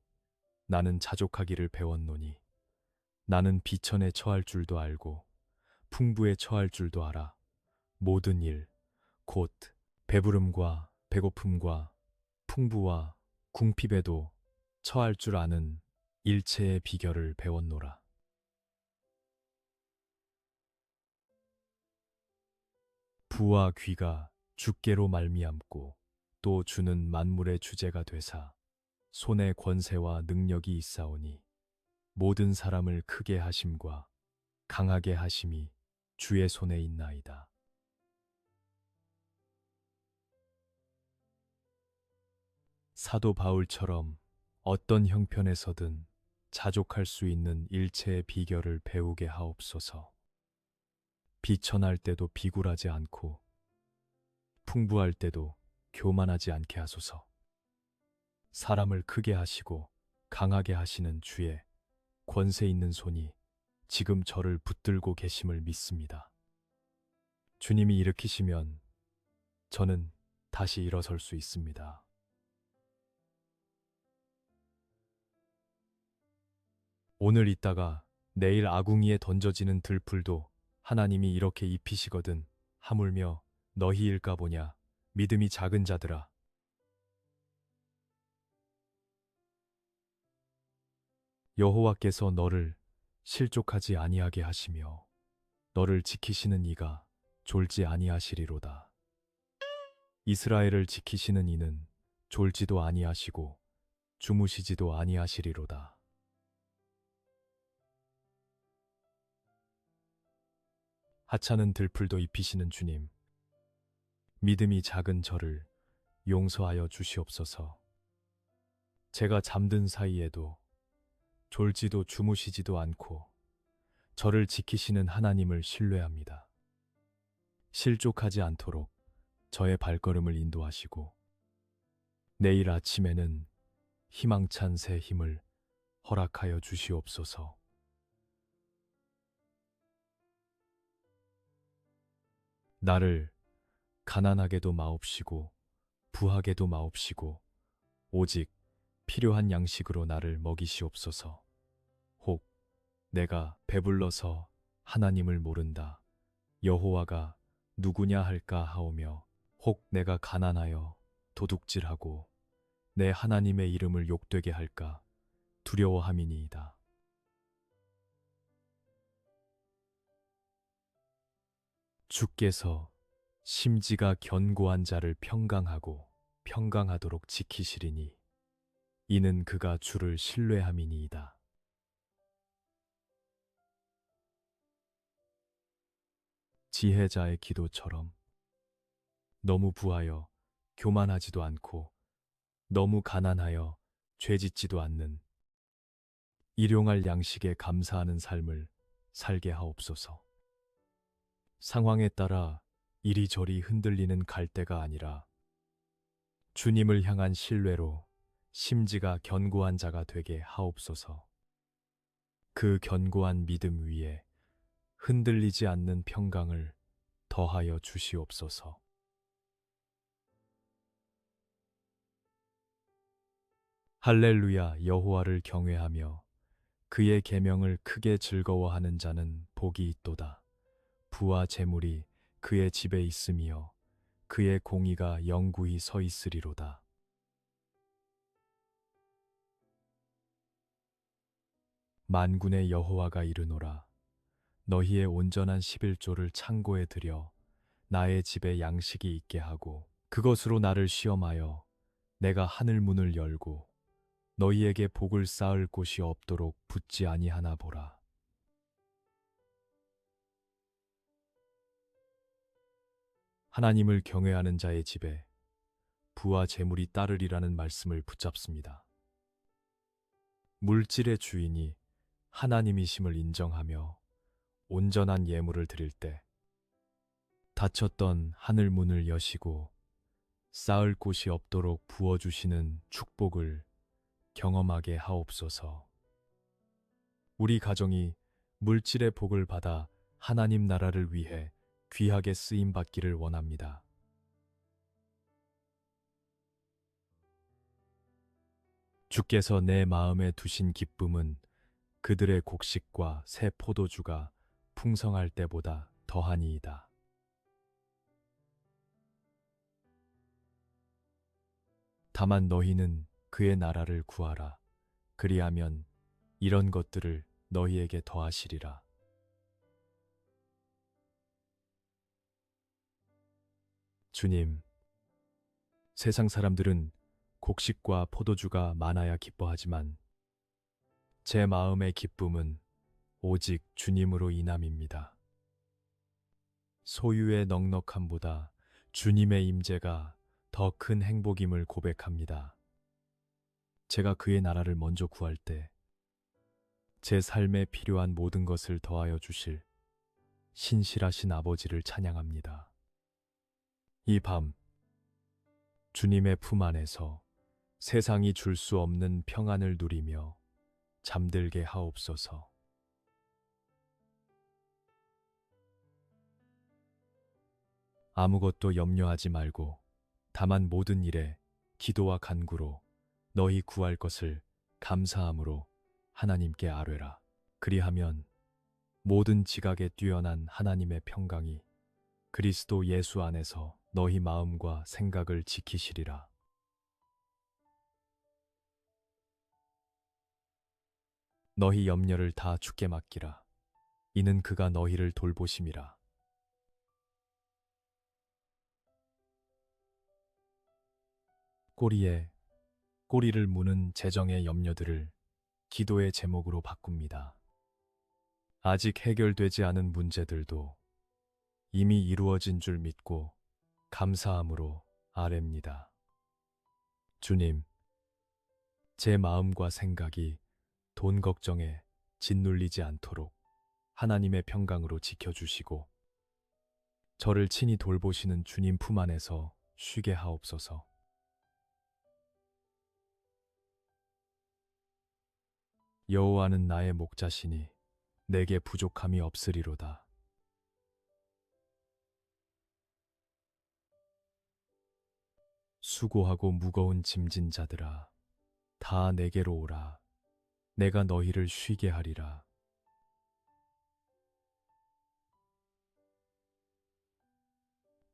나는 자족하기를 배웠노니 나는 비천에 처할 줄도 알고 풍부에 처할 줄도 알아. 모든 일, 곧 배부름과 배고픔과 풍부와 궁핍에도 처할 줄 아는 일체의 비결을 배웠노라. 부와 귀가 주께로 말미암고 또 주는 만물의 주제가 되사 손에 권세와 능력이 있사오니 모든 사람을 크게 하심과 강하게 하심이 주의 손에 있나이다. 사도 바울처럼 어떤 형편에서든 자족할 수 있는 일체의 비결을 배우게 하옵소서. 비천할 때도 비굴하지 않고 풍부할 때도 교만하지 않게 하소서. 사람을 크게 하시고 강하게 하시는 주의 권세 있는 손이 지금 저를 붙들고 계심을 믿습니다. 주님이 일으키시면 저는 다시 일어설 수 있습니다. 오늘 있다가 내일 아궁이에 던져지는 들풀도 하나님이 이렇게 입히시거든. 하물며 너희일까 보냐. 믿음이 작은 자들아. 여호와께서 너를 실족하지 아니하게 하시며 너를 지키시는 이가 졸지 아니하시리로다. 이스라엘을 지키시는 이는 졸지도 아니하시고 주무시지도 아니하시리로다. 하찮은 들풀도 입히시는 주님, 믿음이 작은 저를 용서하여 주시옵소서. 제가 잠든 사이에도 졸지도 주무시지도 않고 저를 지키시는 하나님을 신뢰합니다. 실족하지 않도록 저의 발걸음을 인도하시고 내일 아침에는 희망찬 새 힘을 허락하여 주시옵소서. 나를 가난하게도 마옵시고 부하게도 마옵시고 오직 필요한 양식으로 나를 먹이시옵소서. 혹 내가 배불러서 하나님을 모른다. 여호와가 누구냐 할까 하오며, 혹 내가 가난하여 도둑질하고 내 하나님의 이름을 욕되게 할까 두려워함이니이다. 주께서 심지가 견고한 자를 평강하고 평강하도록 지키시리니 이는 그가 주를 신뢰함이니이다. 지혜자의 기도처럼 너무 부하여 교만하지도 않고 너무 가난하여 죄짓지도 않는 일용할 양식에 감사하는 삶을 살게 하옵소서. 상황에 따라 이리저리 흔들리는 갈대가 아니라 주님을 향한 신뢰로 심지가 견고한 자가 되게 하옵소서. 그 견고한 믿음 위에 흔들리지 않는 평강을 더하여 주시옵소서. 할렐루야. 여호와를 경외하며 그의 계명을 크게 즐거워하는 자는 복이 있도다. 부와 재물이 그의 집에 있으며 그의 공의가 영구히 서 있으리로다. 만군의 여호와가 이르노라. 너희의 온전한 11조를 창고에 들여 나의 집에 양식이 있게 하고 그것으로 나를 시험하여 내가 하늘 문을 열고 너희에게 복을 쌓을 곳이 없도록 붙지 아니하나 보라. 하나님을 경외하는 자의 집에 부와 재물이 따르리라는 말씀을 붙잡습니다. 물질의 주인이 하나님이심을 인정하며 온전한 예물을 드릴 때 닫혔던 하늘 문을 여시고 쌓을 곳이 없도록 부어주시는 축복을 경험하게 하옵소서. 우리 가정이 물질의 복을 받아 하나님 나라를 위해 귀하게 쓰임 받기를 원합니다. 주께서 내 마음에 두신 기쁨은 그들의 곡식과 새 포도주가 풍성할 때보다 더하니이다. 다만 너희는 그의 나라를 구하라. 그리하면 이런 것들을 너희에게 더하시리라. 주님, 세상 사람들은 곡식과 포도주가 많아야 기뻐하지만 제 마음의 기쁨은 오직 주님으로 인함입니다. 소유의 넉넉함보다 주님의 임재가 더 큰 행복임을 고백합니다. 제가 그의 나라를 먼저 구할 때 제 삶에 필요한 모든 것을 더하여 주실 신실하신 아버지를 찬양합니다. 이 밤 주님의 품 안에서 세상이 줄 수 없는 평안을 누리며 잠들게 하옵소서. 아무것도 염려하지 말고 다만 모든 일에 기도와 간구로 너희 구할 것을 감사함으로 하나님께 아뢰라. 그리하면 모든 지각에 뛰어난 하나님의 평강이 그리스도 예수 안에서 너희 마음과 생각을 지키시리라. 너희 염려를 다 주께 맡기라. 이는 그가 너희를 돌보심이라. 꼬리에 꼬리를 무는 재정의 염려들을 기도의 제목으로 바꿉니다. 아직 해결되지 않은 문제들도 이미 이루어진 줄 믿고 감사함으로 아뢰입니다. 주님, 제 마음과 생각이 돈 걱정에 짓눌리지 않도록 하나님의 평강으로 지켜주시고 저를 친히 돌보시는 주님 품 안에서 쉬게 하옵소서. 여호와는 나의 목자시니 내게 부족함이 없으리로다. 수고하고 무거운 짐진 자들아, 다 내게로 오라. 내가 너희를 쉬게 하리라.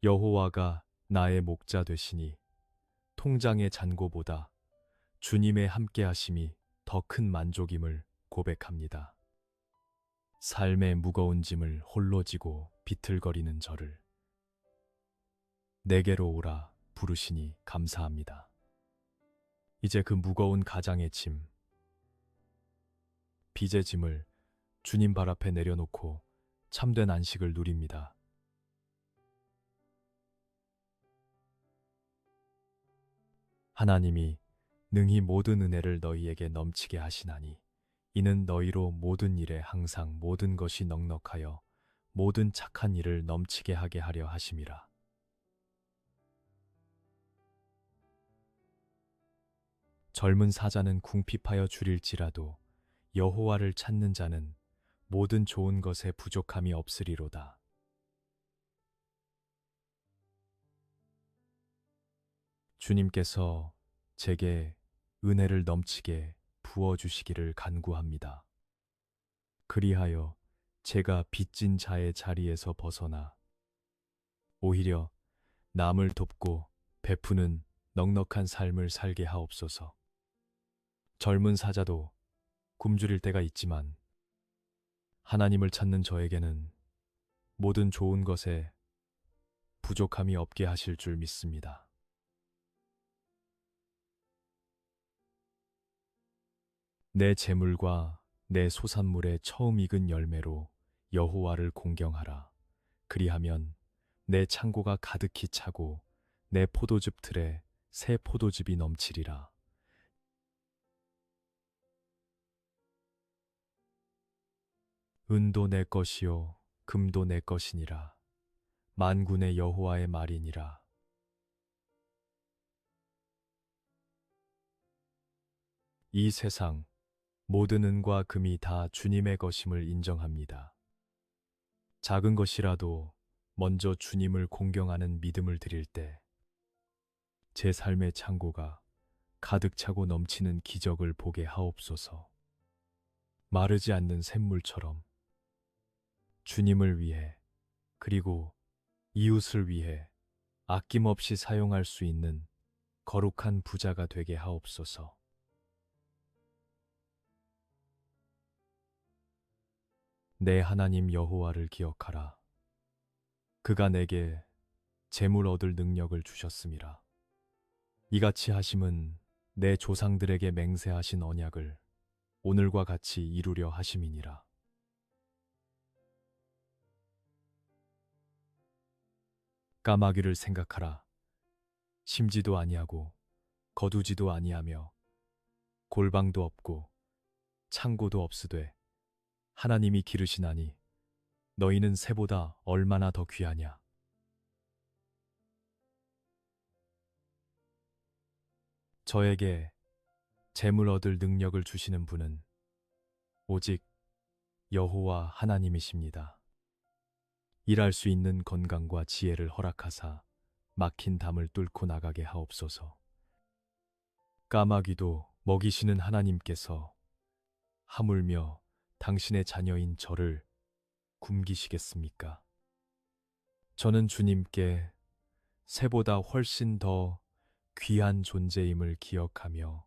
여호와가 나의 목자 되시니 통장의 잔고보다 주님의 함께하심이 더 큰 만족임을 고백합니다. 삶의 무거운 짐을 홀로 지고 비틀거리는 저를 내게로 오라 부르시니 감사합니다. 이제 그 무거운 가장의 짐, 빚의 짐을 주님 발 앞에 내려놓고 참된 안식을 누립니다. 하나님이 능히 모든 은혜를 너희에게 넘치게 하시나니 이는 너희로 모든 일에 항상 모든 것이 넉넉하여 모든 착한 일을 넘치게 하게 하려 하심이라. 젊은 사자는 궁핍하여 줄일지라도 여호와를 찾는 자는 모든 좋은 것에 부족함이 없으리로다. 주님께서 제게 은혜를 넘치게 부어주시기를 간구합니다. 그리하여 제가 빚진 자의 자리에서 벗어나 오히려 남을 돕고 베푸는 넉넉한 삶을 살게 하옵소서. 젊은 사자도 굶주릴 때가 있지만 하나님을 찾는 저에게는 모든 좋은 것에 부족함이 없게 하실 줄 믿습니다. 내 재물과 내 소산물의 처음 익은 열매로 여호와를 공경하라. 그리하면 내 창고가 가득히 차고 내 포도즙 틀에 새 포도즙이 넘치리라. 은도 내 것이요 금도 내 것이니라. 만군의 여호와의 말이니라. 이 세상 모든 은과 금이 다 주님의 것임을 인정합니다. 작은 것이라도 먼저 주님을 공경하는 믿음을 드릴 때 제 삶의 창고가 가득 차고 넘치는 기적을 보게 하옵소서. 마르지 않는 샘물처럼 주님을 위해 그리고 이웃을 위해 아낌없이 사용할 수 있는 거룩한 부자가 되게 하옵소서. 내 하나님 여호와를 기억하라. 그가 내게 재물 얻을 능력을 주셨음이라. 이같이 하심은 내 조상들에게 맹세하신 언약을 오늘과 같이 이루려 하심이니라. 까마귀를 생각하라. 심지도 아니하고 거두지도 아니하며 골방도 없고 창고도 없으되 하나님이 기르시나니 너희는 새보다 얼마나 더 귀하냐. 저에게 재물 얻을 능력을 주시는 분은 오직 여호와 하나님이십니다. 일할 수 있는 건강과 지혜를 허락하사 막힌 담을 뚫고 나가게 하옵소서. 까마귀도 먹이시는 하나님께서 하물며 당신의 자녀인 저를 굶기시겠습니까? 저는 주님께 새보다 훨씬 더 귀한 존재임을 기억하며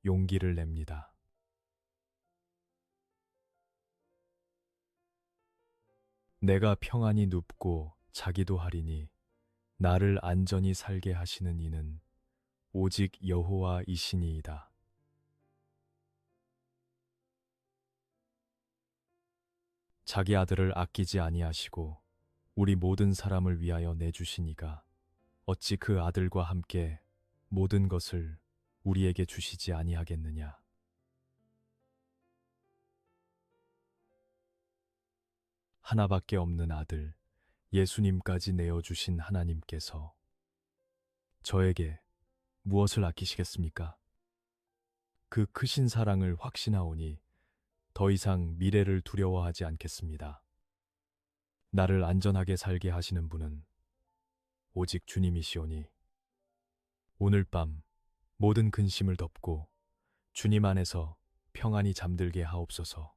용기를 냅니다. 내가 평안히 눕고 자기도 하리니 나를 안전히 살게 하시는 이는 오직 여호와이시니이다. 자기 아들을 아끼지 아니하시고 우리 모든 사람을 위하여 내주시니가 어찌 그 아들과 함께 모든 것을 우리에게 주시지 아니하겠느냐. 하나밖에 없는 아들 예수님까지 내어주신 하나님께서 저에게 무엇을 아끼시겠습니까? 그 크신 사랑을 확신하오니 더 이상 미래를 두려워하지 않겠습니다. 나를 안전하게 살게 하시는 분은 오직 주님이시오니 오늘 밤 모든 근심을 덮고 주님 안에서 평안히 잠들게 하옵소서.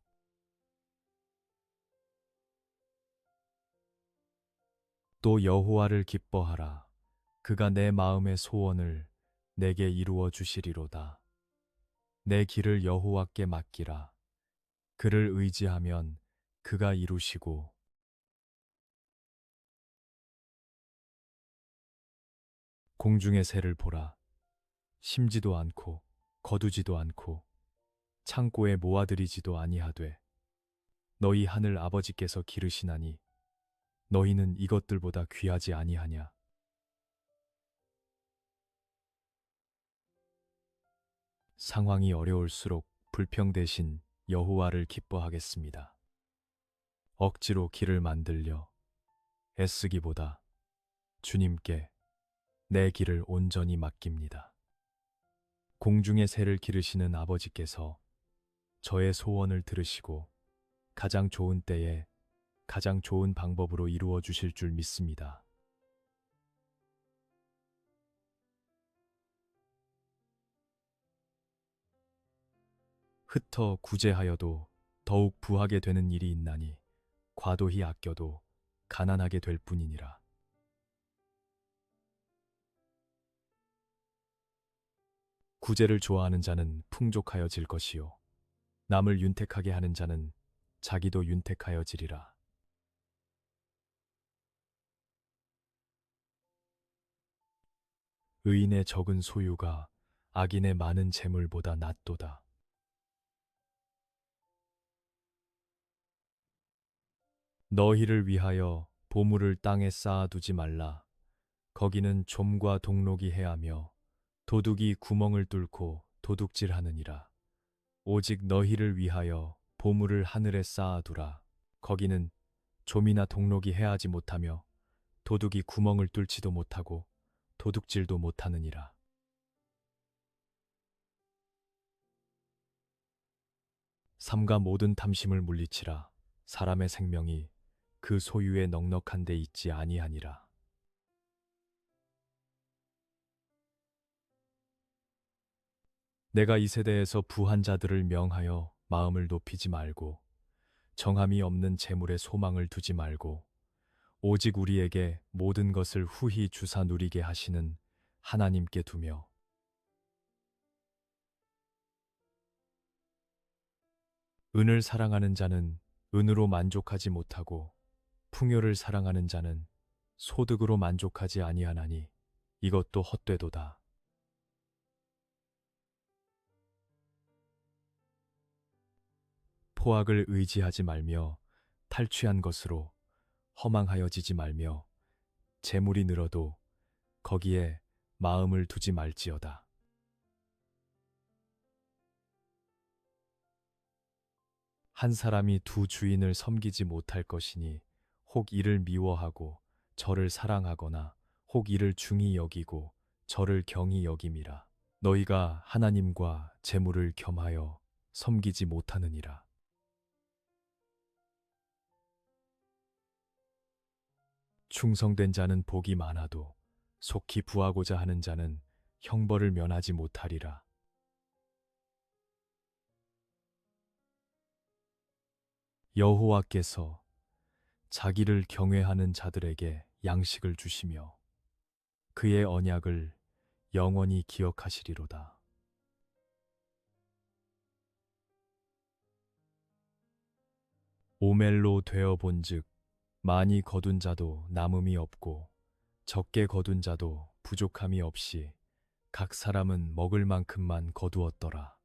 또 여호와를 기뻐하라. 그가 내 마음의 소원을 내게 이루어 주시리로다. 내 길을 여호와께 맡기라. 그를 의지하면 그가 이루시고 공중의 새를 보라. 심지도 않고 거두지도 않고 창고에 모아들이지도 아니하되 너희 하늘 아버지께서 기르시나니 너희는 이것들보다 귀하지 아니하냐. 상황이 어려울수록 불평 대신 여호와를 기뻐하겠습니다. 억지로 길을 만들려 애쓰기보다 주님께 내 길을 온전히 맡깁니다. 공중의 새를 기르시는 아버지께서 저의 소원을 들으시고 가장 좋은 때에 가장 좋은 방법으로 이루어 주실 줄 믿습니다. 흩어 구제하여도 더욱 부하게 되는 일이 있나니 과도히 아껴도 가난하게 될 뿐이니라. 구제를 좋아하는 자는 풍족하여질 것이요 남을 윤택하게 하는 자는 자기도 윤택하여지리라. 의인의 적은 소유가 악인의 많은 재물보다 낫도다. 너희를 위하여 보물을 땅에 쌓아두지 말라. 거기는 좀과 동록이 해하며 도둑이 구멍을 뚫고 도둑질하느니라. 오직 너희를 위하여 보물을 하늘에 쌓아두라. 거기는 좀이나 동록이 해하지 못하며 도둑이 구멍을 뚫지도 못하고 도둑질도 못하느니라. 삼가 모든 탐심을 물리치라. 사람의 생명이 그 소유에 넉넉한 데 있지 아니하니라. 내가 이 세대에서 부한 자들을 명하여 마음을 높이지 말고 정함이 없는 재물에 소망을 두지 말고 오직 우리에게 모든 것을 후히 주사 누리게 하시는 하나님께 두며 은을 사랑하는 자는 은으로 만족하지 못하고 풍요를 사랑하는 자는 소득으로 만족하지 아니하나니 이것도 헛되도다. 포악을 의지하지 말며 탈취한 것으로 허망하여지지 말며 재물이 늘어도 거기에 마음을 두지 말지어다. 한 사람이 두 주인을 섬기지 못할 것이니 혹 이를 미워하고 저를 사랑하거나 혹 이를 중히 여기고 저를 경히 여김이라. 너희가 하나님과 재물을 겸하여 섬기지 못하느니라. 충성된 자는 복이 많아도 속히 부하고자 하는 자는 형벌을 면하지 못하리라. 여호와께서 자기를 경외하는 자들에게 양식을 주시며 그의 언약을 영원히 기억하시리로다. 오멜로 되어 본즉 많이 거둔 자도 남음이 없고 적게 거둔 자도 부족함이 없이 각 사람은 먹을 만큼만 거두었더라.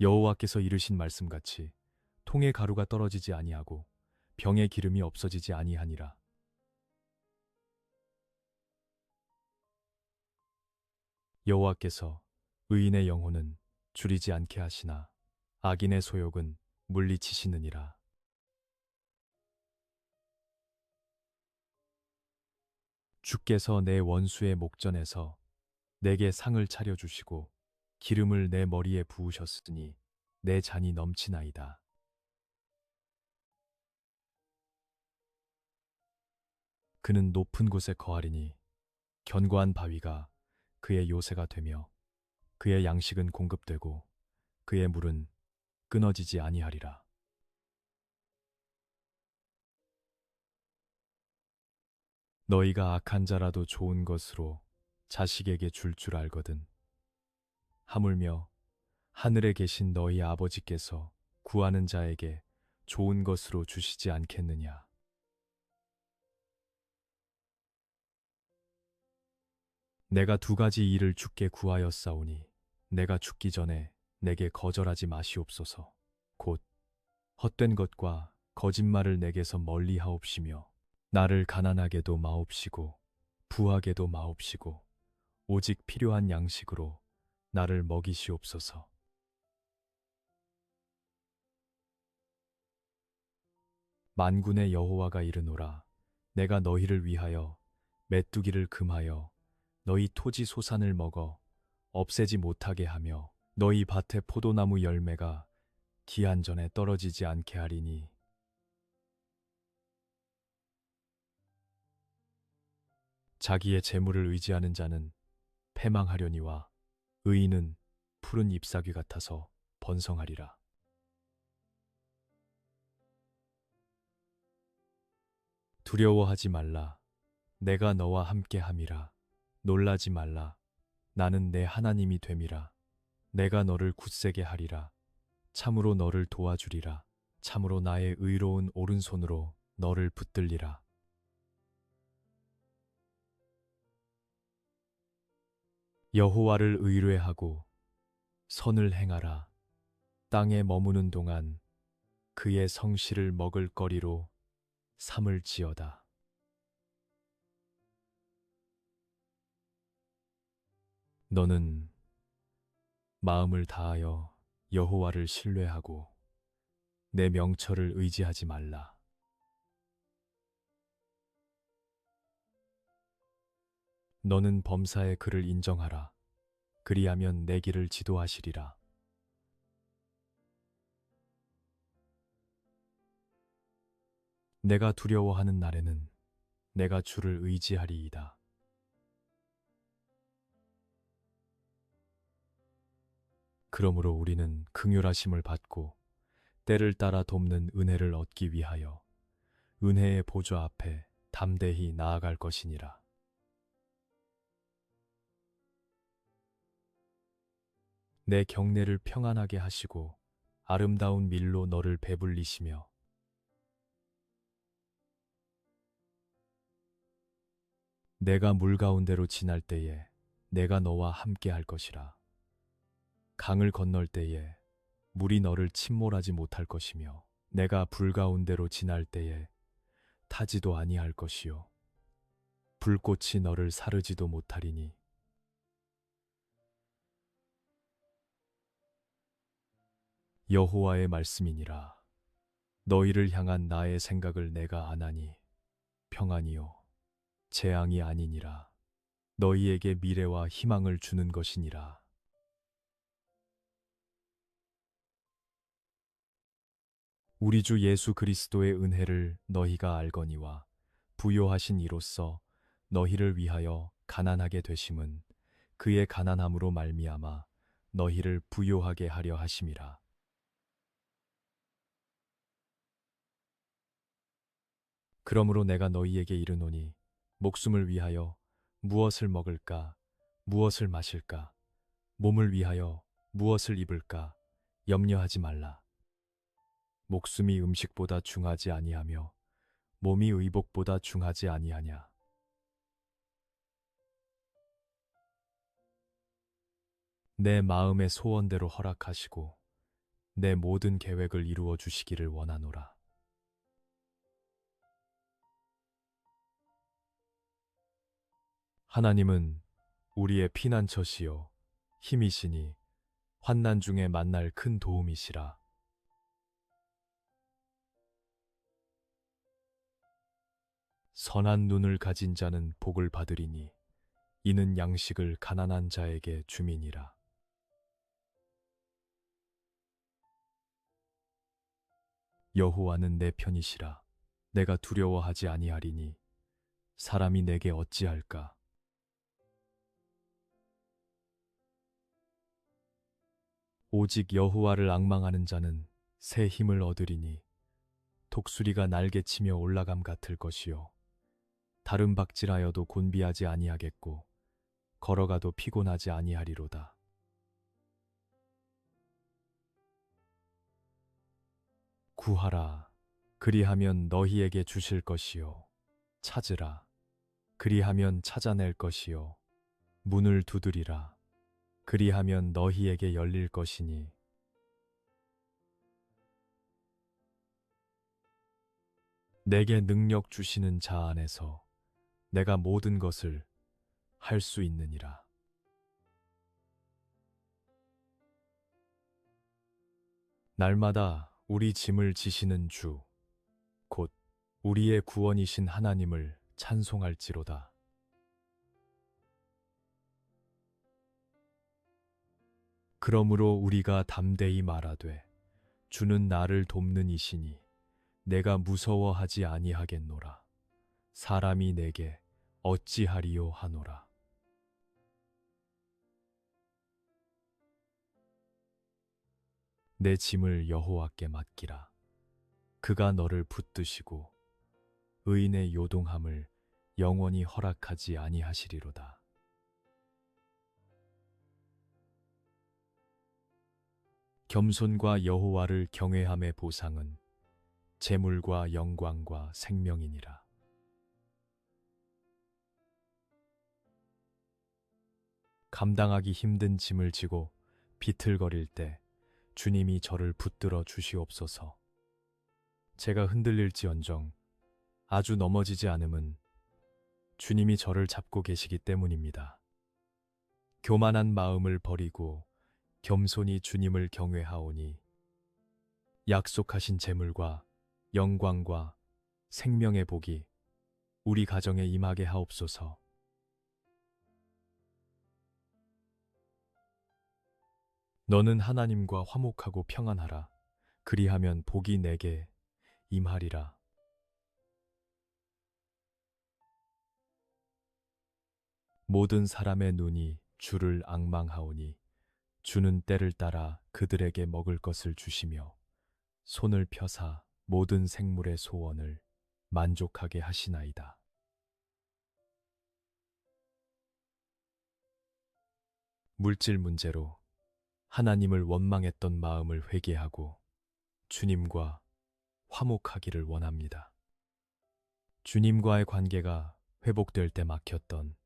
여호와께서 이르신 말씀같이 통에 가루가 떨어지지 아니하고 병에 기름이 없어지지 아니하니라. 여호와께서 의인의 영혼은 줄이지 않게 하시나 악인의 소욕은 물리치시느니라. 주께서 내 원수의 목전에서 내게 상을 차려주시고 기름을 내 머리에 부으셨으니 내 잔이 넘치나이다. 그는 높은 곳에 거하리니 견고한 바위가 그의 요새가 되며 그의 양식은 공급되고 그의 물은 끊어지지 아니하리라. 너희가 악한 자라도 좋은 것으로 자식에게 줄 알거든. 하물며 하늘에 계신 너희 아버지께서 구하는 자에게 좋은 것으로 주시지 않겠느냐. 내가 두 가지 일을 주께 구하였사오니 내가 죽기 전에 내게 거절하지 마시옵소서. 곧 헛된 것과 거짓말을 내게서 멀리 하옵시며 나를 가난하게도 마옵시고 부하게도 마옵시고 오직 필요한 양식으로 나를 먹이시옵소서. 만군의 여호와가 이르노라. 내가 너희를 위하여 메뚜기를 금하여 너희 토지 소산을 먹어 없애지 못하게 하며 너희 밭의 포도나무 열매가 기한 전에 떨어지지 않게 하리니 자기의 재물을 의지하는 자는 패망하려니와 의인은 푸른 잎사귀 같아서 번성하리라. 두려워하지 말라. 내가 너와 함께 함이라. 놀라지 말라. 나는 내 하나님이 됨이라. 내가 너를 굳세게 하리라. 참으로 너를 도와주리라. 참으로 나의 의로운 오른손으로 너를 붙들리라. 여호와를 의뢰하고 선을 행하라. 땅에 머무는 동안 그의 성실을 먹을 거리로 삼을지어다. 너는 마음을 다하여 여호와를 신뢰하고 내 명철을 의지하지 말라. 너는 범사의 그를 인정하라. 그리하면 내 길을 지도하시리라. 내가 두려워하는 날에는 내가 주를 의지하리이다. 그러므로 우리는 긍휼하심을 받고 때를 따라 돕는 은혜를 얻기 위하여 은혜의 보좌 앞에 담대히 나아갈 것이니라. 내 경내를 평안하게 하시고 아름다운 밀로 너를 배불리시며 내가 물 가운데로 지날 때에 내가 너와 함께 할 것이라. 강을 건널 때에 물이 너를 침몰하지 못할 것이며 내가 불 가운데로 지날 때에 타지도 아니할 것이요 불꽃이 너를 사르지도 못하리니 여호와의 말씀이니라. 너희를 향한 나의 생각을 내가 아나니 평안이요 재앙이 아니니라. 너희에게 미래와 희망을 주는 것이니라. 우리 주 예수 그리스도의 은혜를 너희가 알거니와 부요하신 이로써 너희를 위하여 가난하게 되심은 그의 가난함으로 말미암아 너희를 부요하게 하려 하심이라. 그러므로 내가 너희에게 이르노니 목숨을 위하여 무엇을 먹을까 무엇을 마실까 몸을 위하여 무엇을 입을까 염려하지 말라. 목숨이 음식보다 중하지 아니하며 몸이 의복보다 중하지 아니하냐. 내 마음의 소원대로 허락하시고 내 모든 계획을 이루어 주시기를 원하노라. 하나님은 우리의 피난처시요 힘이시니 환난 중에 만날 큰 도움이시라. 선한 눈을 가진 자는 복을 받으리니 이는 양식을 가난한 자에게 주민이라. 여호와는 내 편이시라. 내가 두려워하지 아니하리니 사람이 내게 어찌할까? 오직 여호와를 앙망하는 자는 새 힘을 얻으리니 독수리가 날개치며 올라감 같을 것이요 다른 박질하여도 곤비하지 아니하겠고 걸어가도 피곤하지 아니하리로다. 구하라 그리하면 너희에게 주실 것이요 찾으라 그리하면 찾아낼 것이요 문을 두드리라 그리하면 너희에게 열릴 것이니 내게 능력 주시는 자 안에서 내가 모든 것을 할 수 있느니라. 날마다 우리 짐을 지시는 주, 곧 우리의 구원이신 하나님을 찬송할지로다. 그러므로 우리가 담대히 말하되 주는 나를 돕는 이시니 내가 무서워하지 아니하겠노라. 사람이 내게 어찌하리요 하노라. 내 짐을 여호와께 맡기라. 그가 너를 붙드시고 의인의 요동함을 영원히 허락하지 아니하시리로다. 겸손과 여호와를 경외함의 보상은 재물과 영광과 생명이니라. 감당하기 힘든 짐을 지고 비틀거릴 때 주님이 저를 붙들어 주시옵소서. 제가 흔들릴지언정 아주 넘어지지 않음은 주님이 저를 잡고 계시기 때문입니다. 교만한 마음을 버리고 겸손히 주님을 경외하오니 약속하신 재물과 영광과 생명의 복이 우리 가정에 임하게 하옵소서. 너는 하나님과 화목하고 평안하라. 그리하면 복이 내게 임하리라. 모든 사람의 눈이 주를 앙망하오니 주는 때를 따라 그들에게 먹을 것을 주시며 손을 펴사 모든 생물의 소원을 만족하게 하시나이다. 물질 문제로 하나님을 원망했던 마음을 회개하고 주님과 화목하기를 원합니다. 주님과의 관계가 회복될 때 막혔던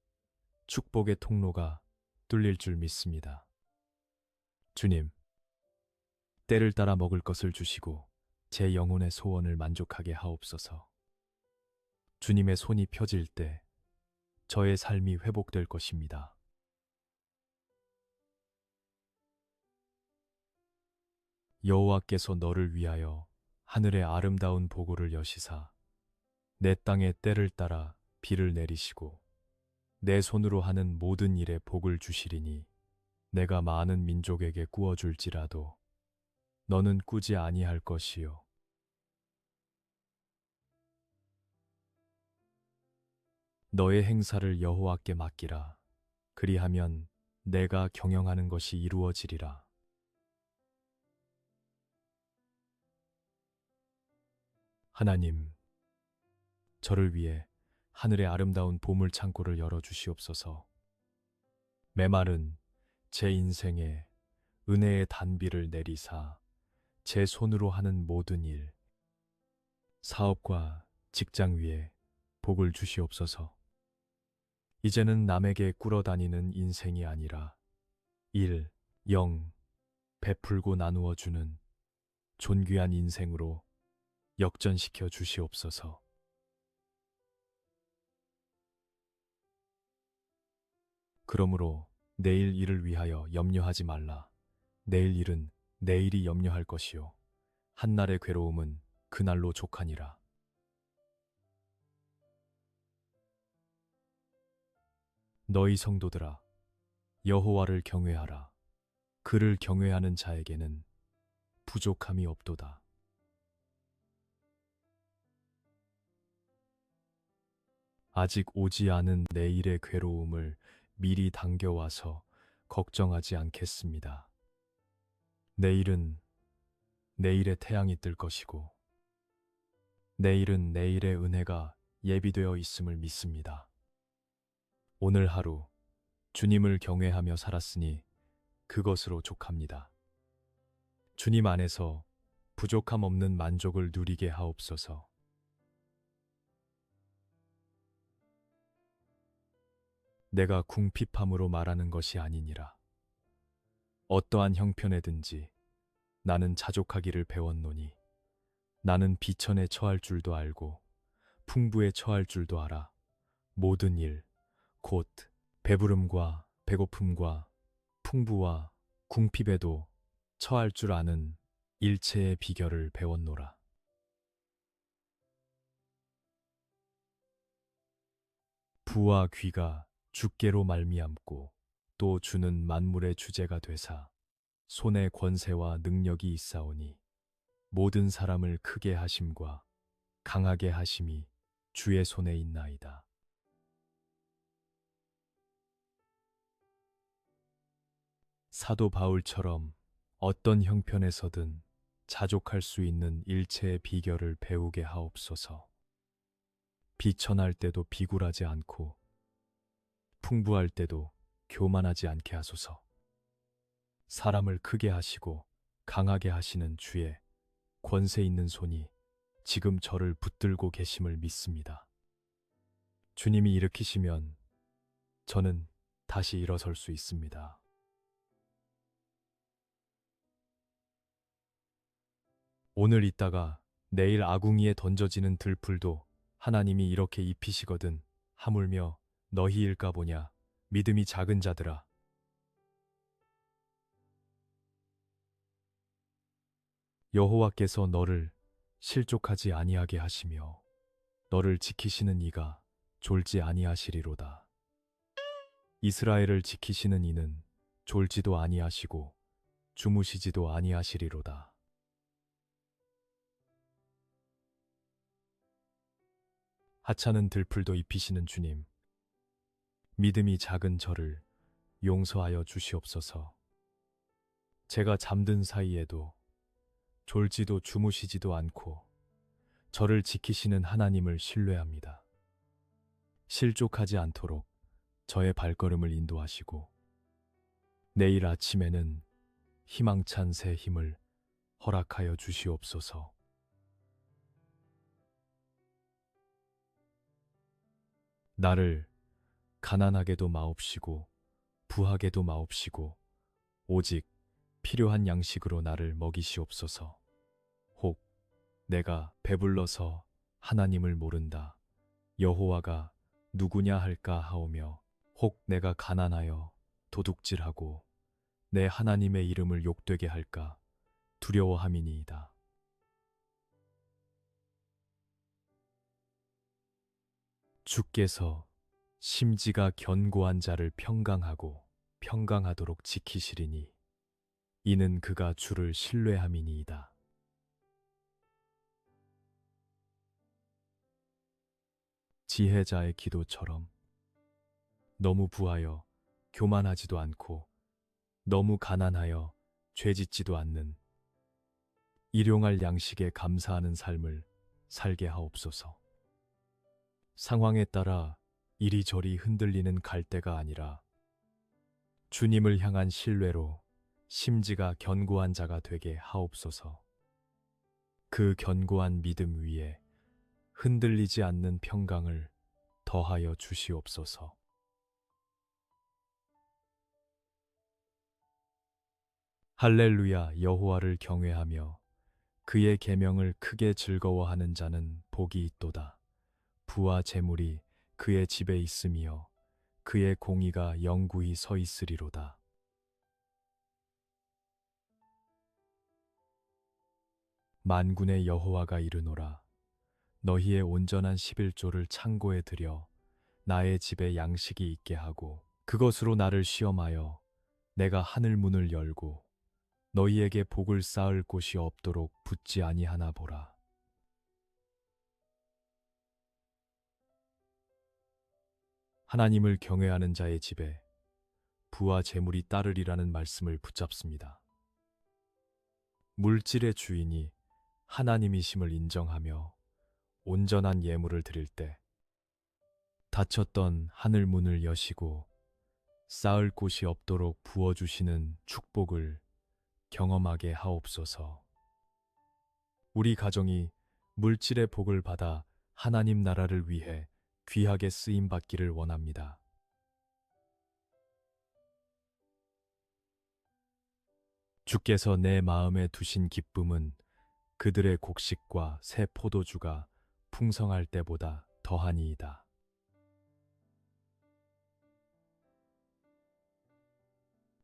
축복의 통로가 뚫릴 줄 믿습니다. 주님, 때를 따라 먹을 것을 주시고 제 영혼의 소원을 만족하게 하옵소서. 주님의 손이 펴질 때 저의 삶이 회복될 것입니다. 여호와께서 너를 위하여 하늘의 아름다운 보고를 여시사 내 땅의 때를 따라 비를 내리시고 내 손으로 하는 모든 일에 복을 주시리니 내가 많은 민족에게 꾸어줄지라도 너는 꾸지 아니할 것이요 너의 행사를 여호와께 맡기라. 그리하면 내가 경영하는 것이 이루어지리라. 하나님, 저를 위해 하늘의 아름다운 보물 창고를 열어주시옵소서. 메마른 제 인생에 은혜의 단비를 내리사 제 손으로 하는 모든 일, 사업과 직장 위에 복을 주시옵소서. 이제는 남에게 꿇어다니는 인생이 아니라 일, 영, 베풀고 나누어 주는 존귀한 인생으로 역전시켜 주시옵소서. 그러므로 내일 일을 위하여 염려하지 말라. 내일 일은 내일이 염려할 것이요 한날의 괴로움은 그날로 족하니라. 너희 성도들아, 여호와를 경외하라. 그를 경외하는 자에게는 부족함이 없도다. 아직 오지 않은 내일의 괴로움을 미리 당겨와서 걱정하지 않겠습니다. 내일은 내일의 태양이 뜰 것이고, 내일은 내일의 은혜가 예비되어 있음을 믿습니다. 오늘 하루 주님을 경외하며 살았으니 그것으로 족합니다. 주님 안에서 부족함 없는 만족을 누리게 하옵소서. 내가 궁핍함으로 말하는 것이 아니니라. 어떠한 형편에든지 나는 자족하기를 배웠노니, 나는 비천에 처할 줄도 알고 풍부에 처할 줄도 알아. 모든 일, 곧 배부름과 배고픔과 풍부와 궁핍에도 처할 줄 아는 일체의 비결을 배웠노라. 부와 귀가 주께로 말미암고 또 주는 만물의 주제가 되사 손에 권세와 능력이 있사오니, 모든 사람을 크게 하심과 강하게 하심이 주의 손에 있나이다. 사도 바울처럼 어떤 형편에서든 자족할 수 있는 일체의 비결을 배우게 하옵소서. 비천할 때도 비굴하지 않고 풍부할 때도 교만하지 않게 하소서. 사람을 크게 하시고 강하게 하시는 주의 권세 있는 손이 지금 저를 붙들고 계심을 믿습니다. 주님이 일으키시면 저는 다시 일어설 수 있습니다. 오늘 있다가 내일 아궁이에 던져지는 들풀도 하나님이 이렇게 입히시거든 하물며 너희일까 보냐, 믿음이 작은 자들아. 여호와께서 너를 실족하지 아니하게 하시며 너를 지키시는 이가 졸지 아니하시리로다. 이스라엘을 지키시는 이는 졸지도 아니하시고 주무시지도 아니하시리로다. 하찮은 들풀도 입히시는 주님, 믿음이 작은 저를 용서하여 주시옵소서. 제가 잠든 사이에도 졸지도 주무시지도 않고 저를 지키시는 하나님을 신뢰합니다. 실족하지 않도록 저의 발걸음을 인도하시고 내일 아침에는 희망찬 새 힘을 허락하여 주시옵소서. 나를 가난하게도 마옵시고 부하게도 마옵시고 오직 필요한 양식으로 나를 먹이시옵소서. 혹 내가 배불러서 하나님을 모른다, 여호와가 누구냐 할까 하오며, 혹 내가 가난하여 도둑질하고 내 하나님의 이름을 욕되게 할까 두려워함이니이다. 주께서 심지가 견고한 자를 평강하고 평강하도록 지키시리니 이는 그가 주를 신뢰함이니이다. 지혜자의 기도처럼 너무 부하여 교만하지도 않고 너무 가난하여 죄짓지도 않는 일용할 양식에 감사하는 삶을 살게 하옵소서. 상황에 따라 이리저리 흔들리는 갈대가 아니라 주님을 향한 신뢰로 심지가 견고한 자가 되게 하옵소서. 그 견고한 믿음 위에 흔들리지 않는 평강을 더하여 주시옵소서. 할렐루야. 여호와를 경외하며 그의 계명을 크게 즐거워하는 자는 복이 있도다. 부와 재물이 그의 집에 있으며 그의 공의가 영구히 서 있으리로다. 만군의 여호와가 이르노라. 너희의 온전한 11조를 창고에 들여 나의 집에 양식이 있게 하고 그것으로 나를 시험하여 내가 하늘 문을 열고 너희에게 복을 쌓을 곳이 없도록 붙지 아니하나 보라. 하나님을 경외하는 자의 집에 부와 재물이 따르리라는 말씀을 붙잡습니다. 물질의 주인이 하나님이심을 인정하며 온전한 예물을 드릴 때 닫혔던 하늘 문을 여시고 쌓을 곳이 없도록 부어주시는 축복을 경험하게 하옵소서. 우리 가정이 물질의 복을 받아 하나님 나라를 위해 귀하게 쓰임 받기를 원합니다. 주께서 내 마음에 두신 기쁨은 그들의 곡식과 새 포도주가 풍성할 때보다 더하니이다.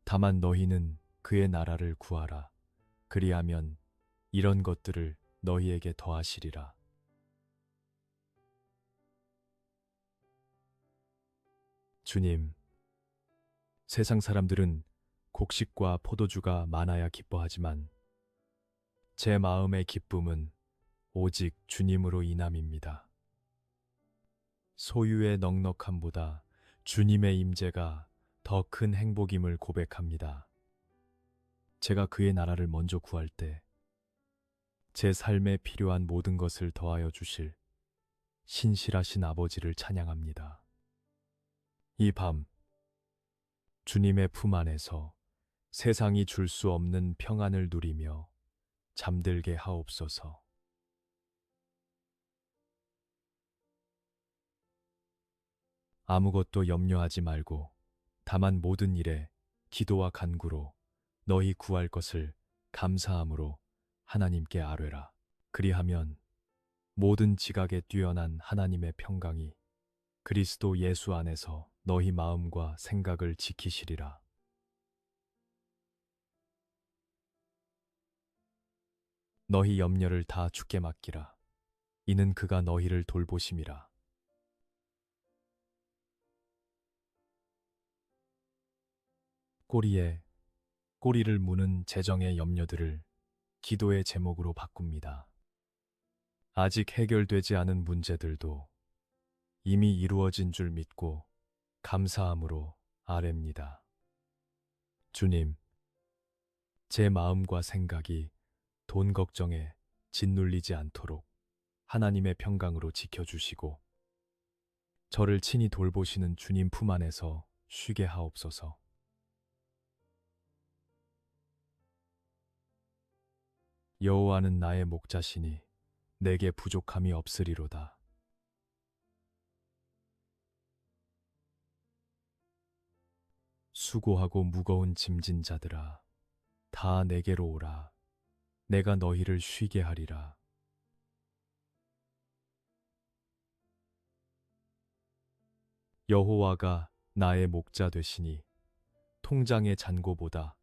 다만 너희는 그의 나라를 구하라. 그리하면 이런 것들을 너희에게 더하시리라. 주님, 세상 사람들은 곡식과 포도주가 많아야 기뻐하지만 제 마음의 기쁨은 오직 주님으로 인함입니다. 소유의 넉넉함보다 주님의 임재가 더 큰 행복임을 고백합니다. 제가 그의 나라를 먼저 구할 때 제 삶에 필요한 모든 것을 더하여 주실 신실하신 아버지를 찬양합니다. 이 밤 주님의 품 안에서 세상이 줄 수 없는 평안을 누리며 잠들게 하옵소서. 아무것도 염려하지 말고 다만 모든 일에 기도와 간구로 너희 구할 것을 감사함으로 하나님께 아뢰라. 그리하면 모든 지각에 뛰어난 하나님의 평강이 그리스도 예수 안에서 너희 마음과 생각을 지키시리라. 너희 염려를 다 주께 맡기라. 이는 그가 너희를 돌보심이라. 꼬리를 무는 재정의 염려들을 기도의 제목으로 바꿉니다. 아직 해결되지 않은 문제들도 이미 이루어진 줄 믿고 감사함으로 아뢰입니다. 주님, 제 마음과 생각이 돈 걱정에 짓눌리지 않도록 하나님의 평강으로 지켜주시고 저를 친히 돌보시는 주님 품 안에서 쉬게 하옵소서. 여호와는 나의 목자시니 내게 부족함이 없으리로다. 수고하고 무거운 짐진 자들아, 다 내게로 오라. 내가 너희를 쉬게 하리라. 여호와가 나의 목자 되시니 통장의 잔고보다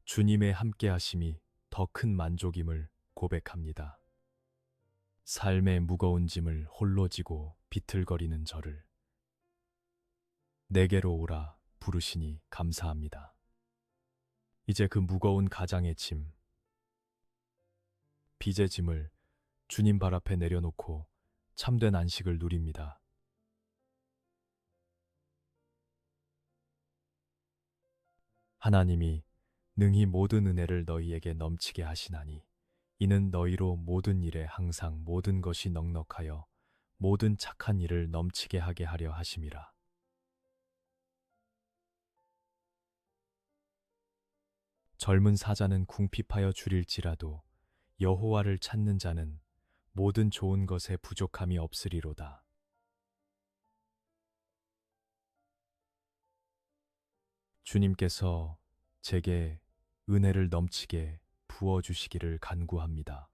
주님의 함께하심이 더 큰 만족임을 고백합니다. 삶의 무거운 짐을 홀로 지고 비틀거리는 저를 내게로 오라 부르시니 감사합니다. 이제 그 무거운 가장의 짐, 빚의 짐을 주님 발 앞에 내려놓고 참된 안식을 누립니다. 하나님이 능히 모든 은혜를 너희에게 넘치게 하시나니 이는 너희로 모든 일에 항상 모든 것이 넉넉하여 모든 착한 일을 넘치게 하게 하려 하심이라. 젊은 사자는 궁핍하여 줄일지라도 여호와를 찾는 자는 모든 좋은 것에 부족함이 없으리로다. 주님께서 제게 은혜를 넘치게 부어주시기를 간구합니다.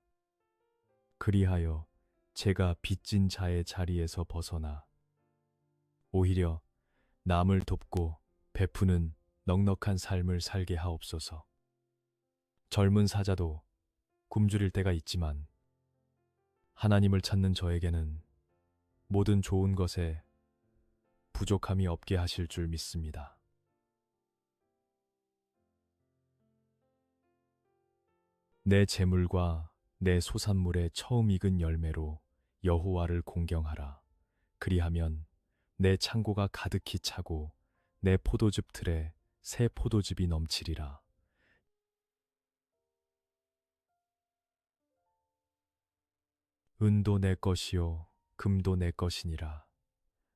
그리하여 제가 빚진 자의 자리에서 벗어나 오히려 남을 돕고 베푸는 넉넉한 삶을 살게 하옵소서. 젊은 사자도 굶주릴 때가 있지만 하나님을 찾는 저에게는 모든 좋은 것에 부족함이 없게 하실 줄 믿습니다. 내 재물과 내 소산물의 처음 익은 열매로 여호와를 공경하라. 그리하면 내 창고가 가득히 차고 내 포도즙 틀에 새 포도즙이 넘치리라. 은도 내 것이요 금도 내 것이니라.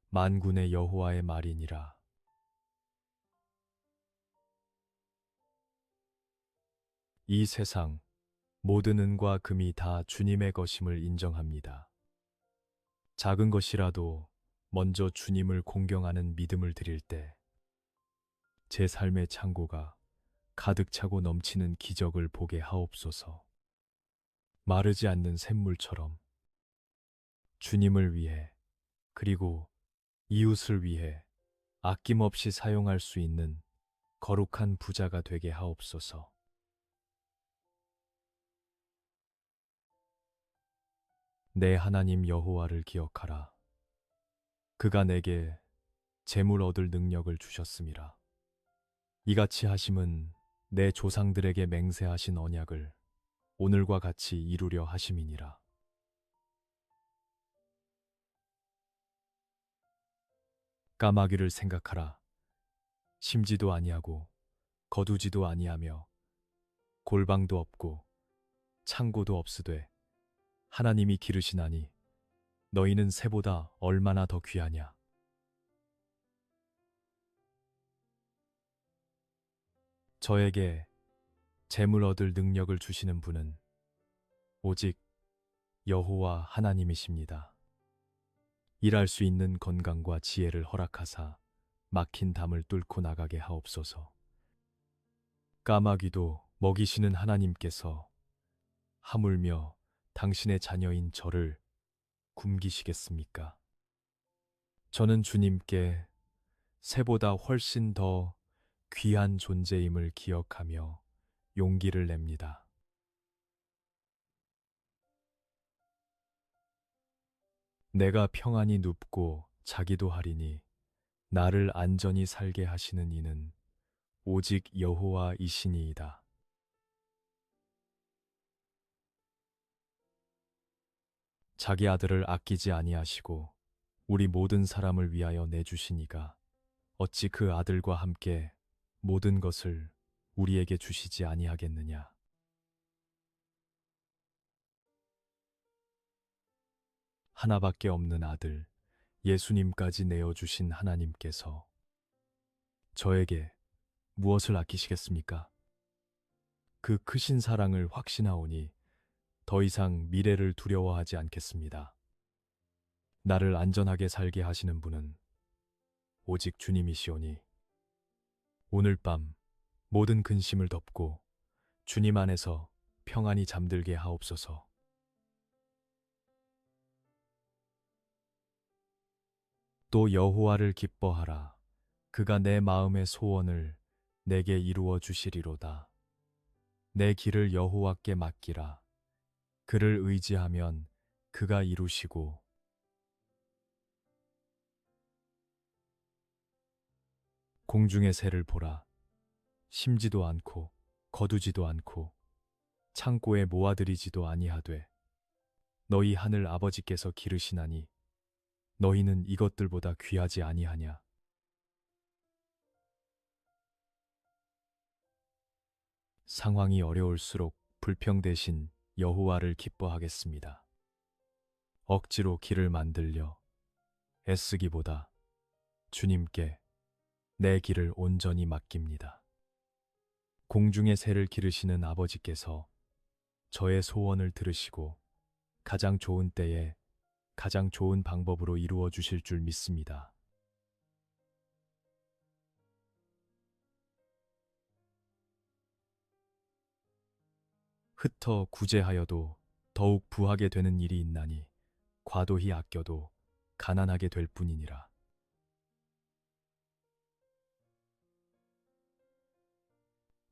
만군의 여호와의 말이니라. 이 세상 모든 은과 금이 다 주님의 것임을 인정합니다. 작은 것이라도 먼저 주님을 공경하는 믿음을 드릴 때 제 삶의 창고가 가득 차고 넘치는 기적을 보게 하옵소서. 마르지 않는 샘물처럼 주님을 위해 그리고 이웃을 위해 아낌없이 사용할 수 있는 거룩한 부자가 되게 하옵소서. 내 하나님 여호와를 기억하라. 그가 내게 재물 얻을 능력을 주셨음이라. 이같이 하심은 내 조상들에게 맹세하신 언약을 오늘과 같이 이루려 하심이니라. 까마귀를 생각하라. 심지도 아니하고 거두지도 아니하며 골방도 없고 창고도 없으되 하나님이 기르시나니 너희는 새보다 얼마나 더 귀하냐. 저에게 재물 얻을 능력을 주시는 분은 오직 여호와 하나님이십니다. 일할 수 있는 건강과 지혜를 허락하사 막힌 담을 뚫고 나가게 하옵소서. 까마귀도 먹이시는 하나님께서 하물며 당신의 자녀인 저를 굶기시겠습니까? 저는 주님께 새보다 훨씬 더 귀한 존재임을 기억하며 용기를 냅니다. 내가 평안히 눕고 자기도 하리니 나를 안전히 살게 하시는 이는 오직 여호와이시니이다. 자기 아들을 아끼지 아니하시고 우리 모든 사람을 위하여 내주시니가 어찌 그 아들과 함께 모든 것을 우리에게 주시지 아니하겠느냐. 하나밖에 없는 아들 예수님까지 내어주신 하나님께서 저에게 무엇을 아끼시겠습니까? 그 크신 사랑을 확신하오니 더 이상 미래를 두려워하지 않겠습니다. 나를 안전하게 살게 하시는 분은 오직 주님이시오니 오늘 밤 모든 근심을 덮고 주님 안에서 평안히 잠들게 하옵소서. 또 여호와를 기뻐하라. 그가 내 마음의 소원을 내게 이루어 주시리로다. 내 길을 여호와께 맡기라. 그를 의지하면 그가 이루시고 공중의 새를 보라. 심지도 않고 거두지도 않고 창고에 모아들이지도 아니하되 너희 하늘 아버지께서 기르시나니 너희는 이것들보다 귀하지 아니하냐. 상황이 어려울수록 불평 대신 여호와를 기뻐하겠습니다. 억지로 길을 만들려 애쓰기보다 주님께 내 길을 온전히 맡깁니다. 공중의 새를 기르시는 아버지께서 저의 소원을 들으시고 가장 좋은 때에 가장 좋은 방법으로 이루어 주실 줄 믿습니다. 흩어 구제하여도 더욱 부하게 되는 일이 있나니 과도히 아껴도 가난하게 될 뿐이니라.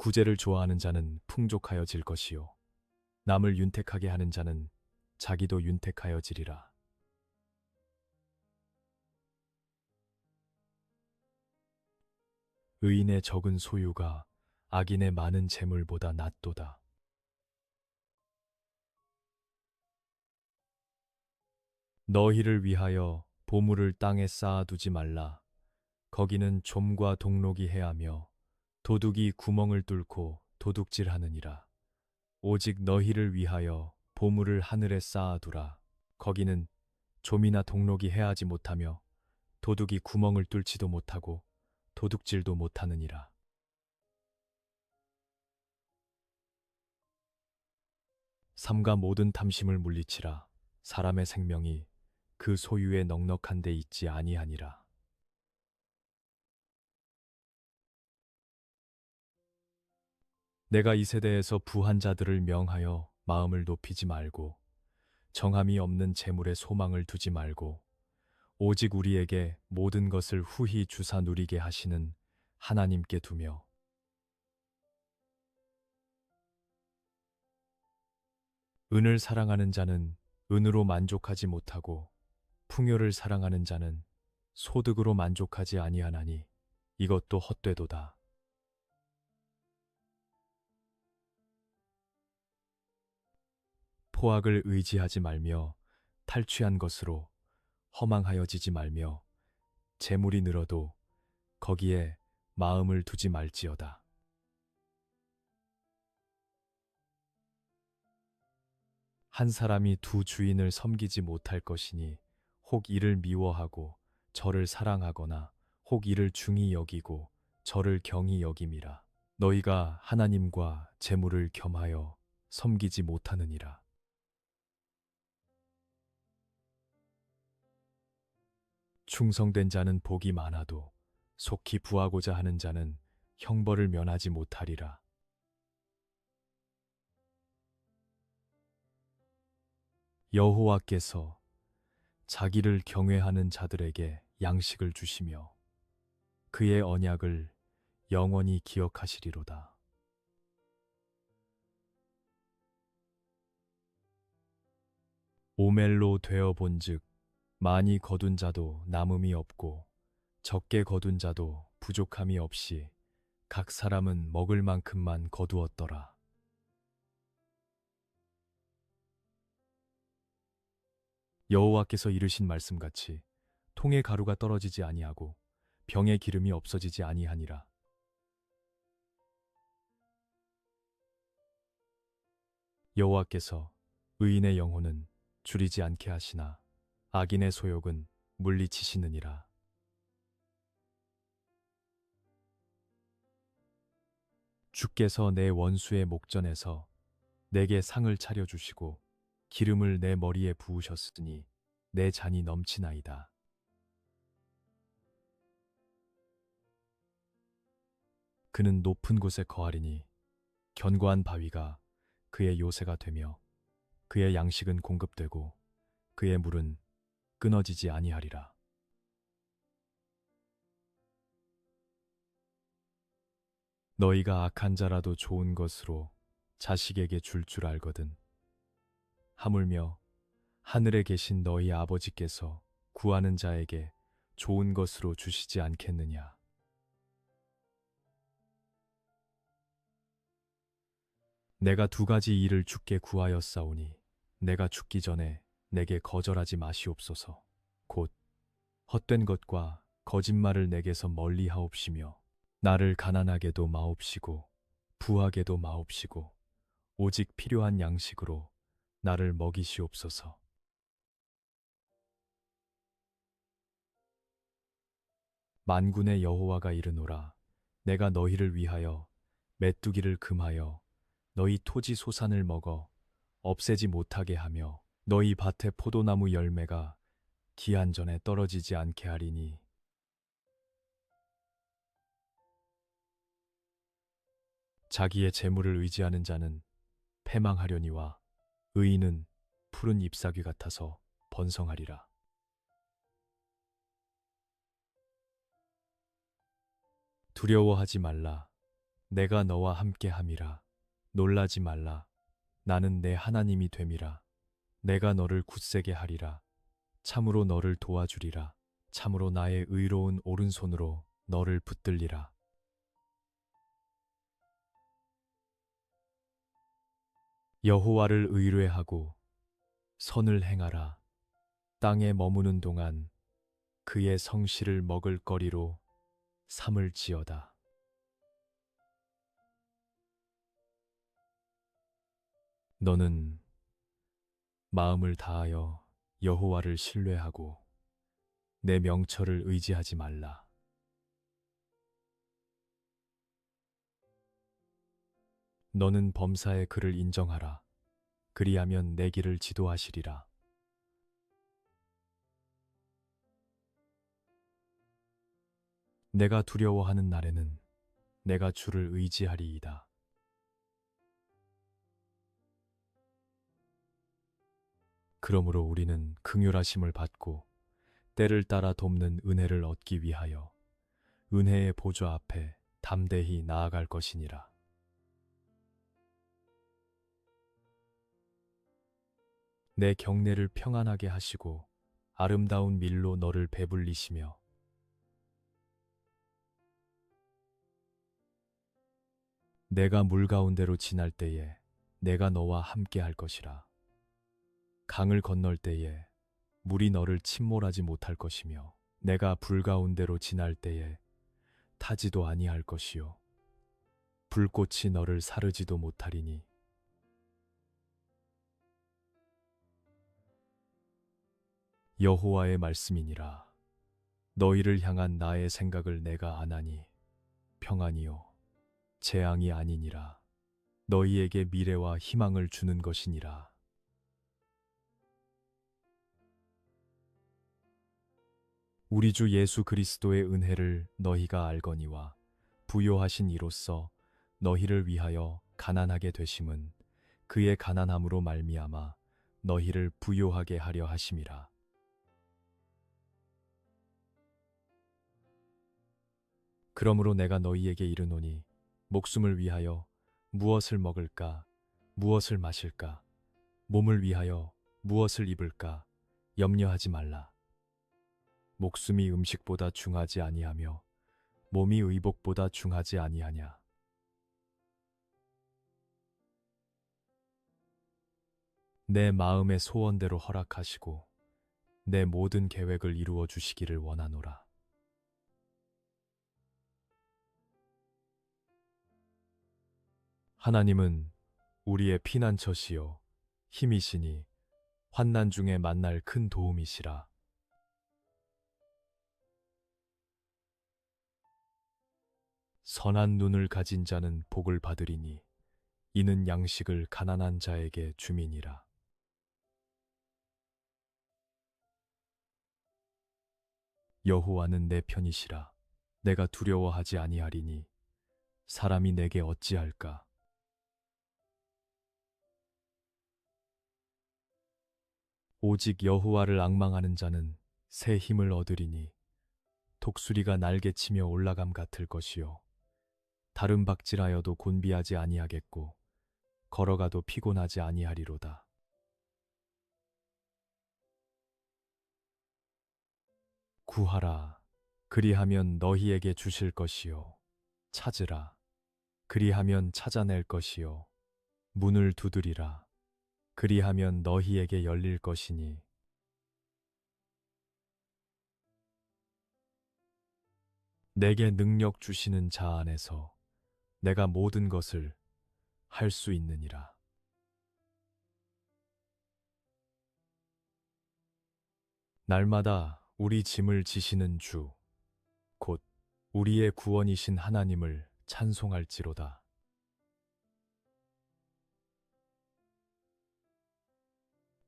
구제를 좋아하는 자는 풍족하여질 것이요 남을 윤택하게 하는 자는 자기도 윤택하여지리라. 의인의 적은 소유가 악인의 많은 재물보다 낫도다. 너희를 위하여 보물을 땅에 쌓아두지 말라. 거기는 좀과 동록이 해하며 도둑이 구멍을 뚫고 도둑질하느니라. 오직 너희를 위하여 보물을 하늘에 쌓아두라. 거기는 좀이나 동록이 해하지 못하며 도둑이 구멍을 뚫지도 못하고 도둑질도 못하느니라. 삼가 모든 탐심을 물리치라. 사람의 생명이 그 소유에 넉넉한 데 있지 아니하니라. 내가 이 세대에서 부한 자들을 명하여 마음을 높이지 말고 정함이 없는 재물에 소망을 두지 말고 오직 우리에게 모든 것을 후히 주사 누리게 하시는 하나님께 두며 은을 사랑하는 자는 은으로 만족하지 못하고 풍요를 사랑하는 자는 소득으로 만족하지 아니하나니 이것도 헛되도다. 포악을 의지하지 말며 탈취한 것으로 허망하여지지 말며 재물이 늘어도 거기에 마음을 두지 말지어다. 한 사람이 두 주인을 섬기지 못할 것이니 혹 이를 미워하고 저를 사랑하거나 혹 이를 중히 여기고 저를 경히 여김이라. 너희가 하나님과 재물을 겸하여 섬기지 못하느니라. 충성된 자는 복이 많아도 속히 부하고자 하는 자는 형벌을 면하지 못하리라. 여호와께서 자기를 경외하는 자들에게 양식을 주시며 그의 언약을 영원히 기억하시리로다. 오멜로 되어 본즉 많이 거둔 자도 남음이 없고 적게 거둔 자도 부족함이 없이 각 사람은 먹을 만큼만 거두었더라. 여호와께서 이르신 말씀같이 통에 가루가 떨어지지 아니하고 병에 기름이 없어지지 아니하니라. 여호와께서 의인의 영혼은 줄이지 않게 하시나 악인의 소욕은 물리치시느니라. 주께서 내 원수의 목전에서 내게 상을 차려주시고 기름을 내 머리에 부으셨으니 내 잔이 넘치나이다. 그는 높은 곳에 거하리니 견고한 바위가 그의 요새가 되며 그의 양식은 공급되고 그의 물은 끊어지지 아니하리라. 너희가 악한 자라도 좋은 것으로 자식에게 줄 알거든. 하물며 하늘에 계신 너희 아버지께서 구하는 자에게 좋은 것으로 주시지 않겠느냐. 내가 두 가지 일을 주께 구하였사오니 내가 죽기 전에 내게 거절하지 마시옵소서. 곧 헛된 것과 거짓말을 내게서 멀리 하옵시며 나를 가난하게도 마옵시고 부하게도 마옵시고 오직 필요한 양식으로 나를 먹이시옵소서. 만군의 여호와가 이르노라. 내가 너희를 위하여 메뚜기를 금하여 너희 토지 소산을 먹어 없애지 못하게 하며 너희 밭의 포도나무 열매가 기한 전에 떨어지지 않게 하리니 자기의 재물을 의지하는 자는 패망하려니와 의인은 푸른 잎사귀 같아서 번성하리라. 두려워하지 말라. 내가 너와 함께 함이라. 놀라지 말라. 나는 내 하나님이 됨이라. 내가 너를 굳세게 하리라. 참으로 너를 도와주리라. 참으로 나의 의로운 오른손으로 너를 붙들리라. 여호와를 의뢰하고 선을 행하라. 땅에 머무는 동안 그의 성실을 먹을 거리로 삼을지어다. 너는 마음을 다하여 여호와를 신뢰하고 내 명철을 의지하지 말라. 너는 범사의 그를 인정하라. 그리하면 내 길을 지도하시리라. 내가 두려워하는 날에는 내가 주를 의지하리이다. 그러므로 우리는 긍휼하심을 받고 때를 따라 돕는 은혜를 얻기 위하여 은혜의 보좌 앞에 담대히 나아갈 것이니라. 내 경내를 평안하게 하시고 아름다운 밀로 너를 배불리시며 내가 물 가운데로 지날 때에 내가 너와 함께 할 것이라. 강을 건널 때에 물이 너를 침몰하지 못할 것이며 내가 불 가운데로 지날 때에 타지도 아니할 것이요 불꽃이 너를 사르지도 못하리니 여호와의 말씀이니라. 너희를 향한 나의 생각을 내가 아나니 평안이요 재앙이 아니니라. 너희에게 미래와 희망을 주는 것이니라. 우리 주 예수 그리스도의 은혜를 너희가 알거니와 부요하신 이로써 너희를 위하여 가난하게 되심은 그의 가난함으로 말미암아 너희를 부요하게 하려 하심이라. 그러므로 내가 너희에게 이르노니 목숨을 위하여 무엇을 먹을까 무엇을 마실까 몸을 위하여 무엇을 입을까 염려하지 말라. 목숨이 음식보다 중하지 아니하며 몸이 의복보다 중하지 아니하냐. 내 마음의 소원대로 허락하시고 내 모든 계획을 이루어 주시기를 원하노라. 하나님은 우리의 피난처시요 힘이시니 환난 중에 만날 큰 도움이시라. 선한 눈을 가진 자는 복을 받으리니 이는 양식을 가난한 자에게 주민이라. 여호와는 내 편이시라. 내가 두려워하지 아니하리니 사람이 내게 어찌할까. 오직 여호와를 앙망하는 자는 새 힘을 얻으리니 독수리가 날개치며 올라감 같을 것이요 다른 박질하여도 곤비하지 아니하겠고 걸어가도 피곤하지 아니하리로다. 구하라 그리하면 너희에게 주실 것이요 찾으라 그리하면 찾아낼 것이요 문을 두드리라 그리하면 너희에게 열릴 것이니 내게 능력 주시는 자 안에서 내가 모든 것을 할 수 있느니라. 날마다 우리 짐을 지시는 주, 곧 우리의 구원이신 하나님을 찬송할지로다.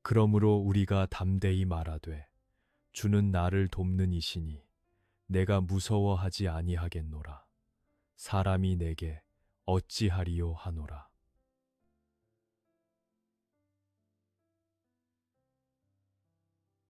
그러므로 우리가 담대히 말하되 주는 나를 돕는 이시니 내가 무서워하지 아니하겠노라. 사람이 내게 어찌하리요 하노라.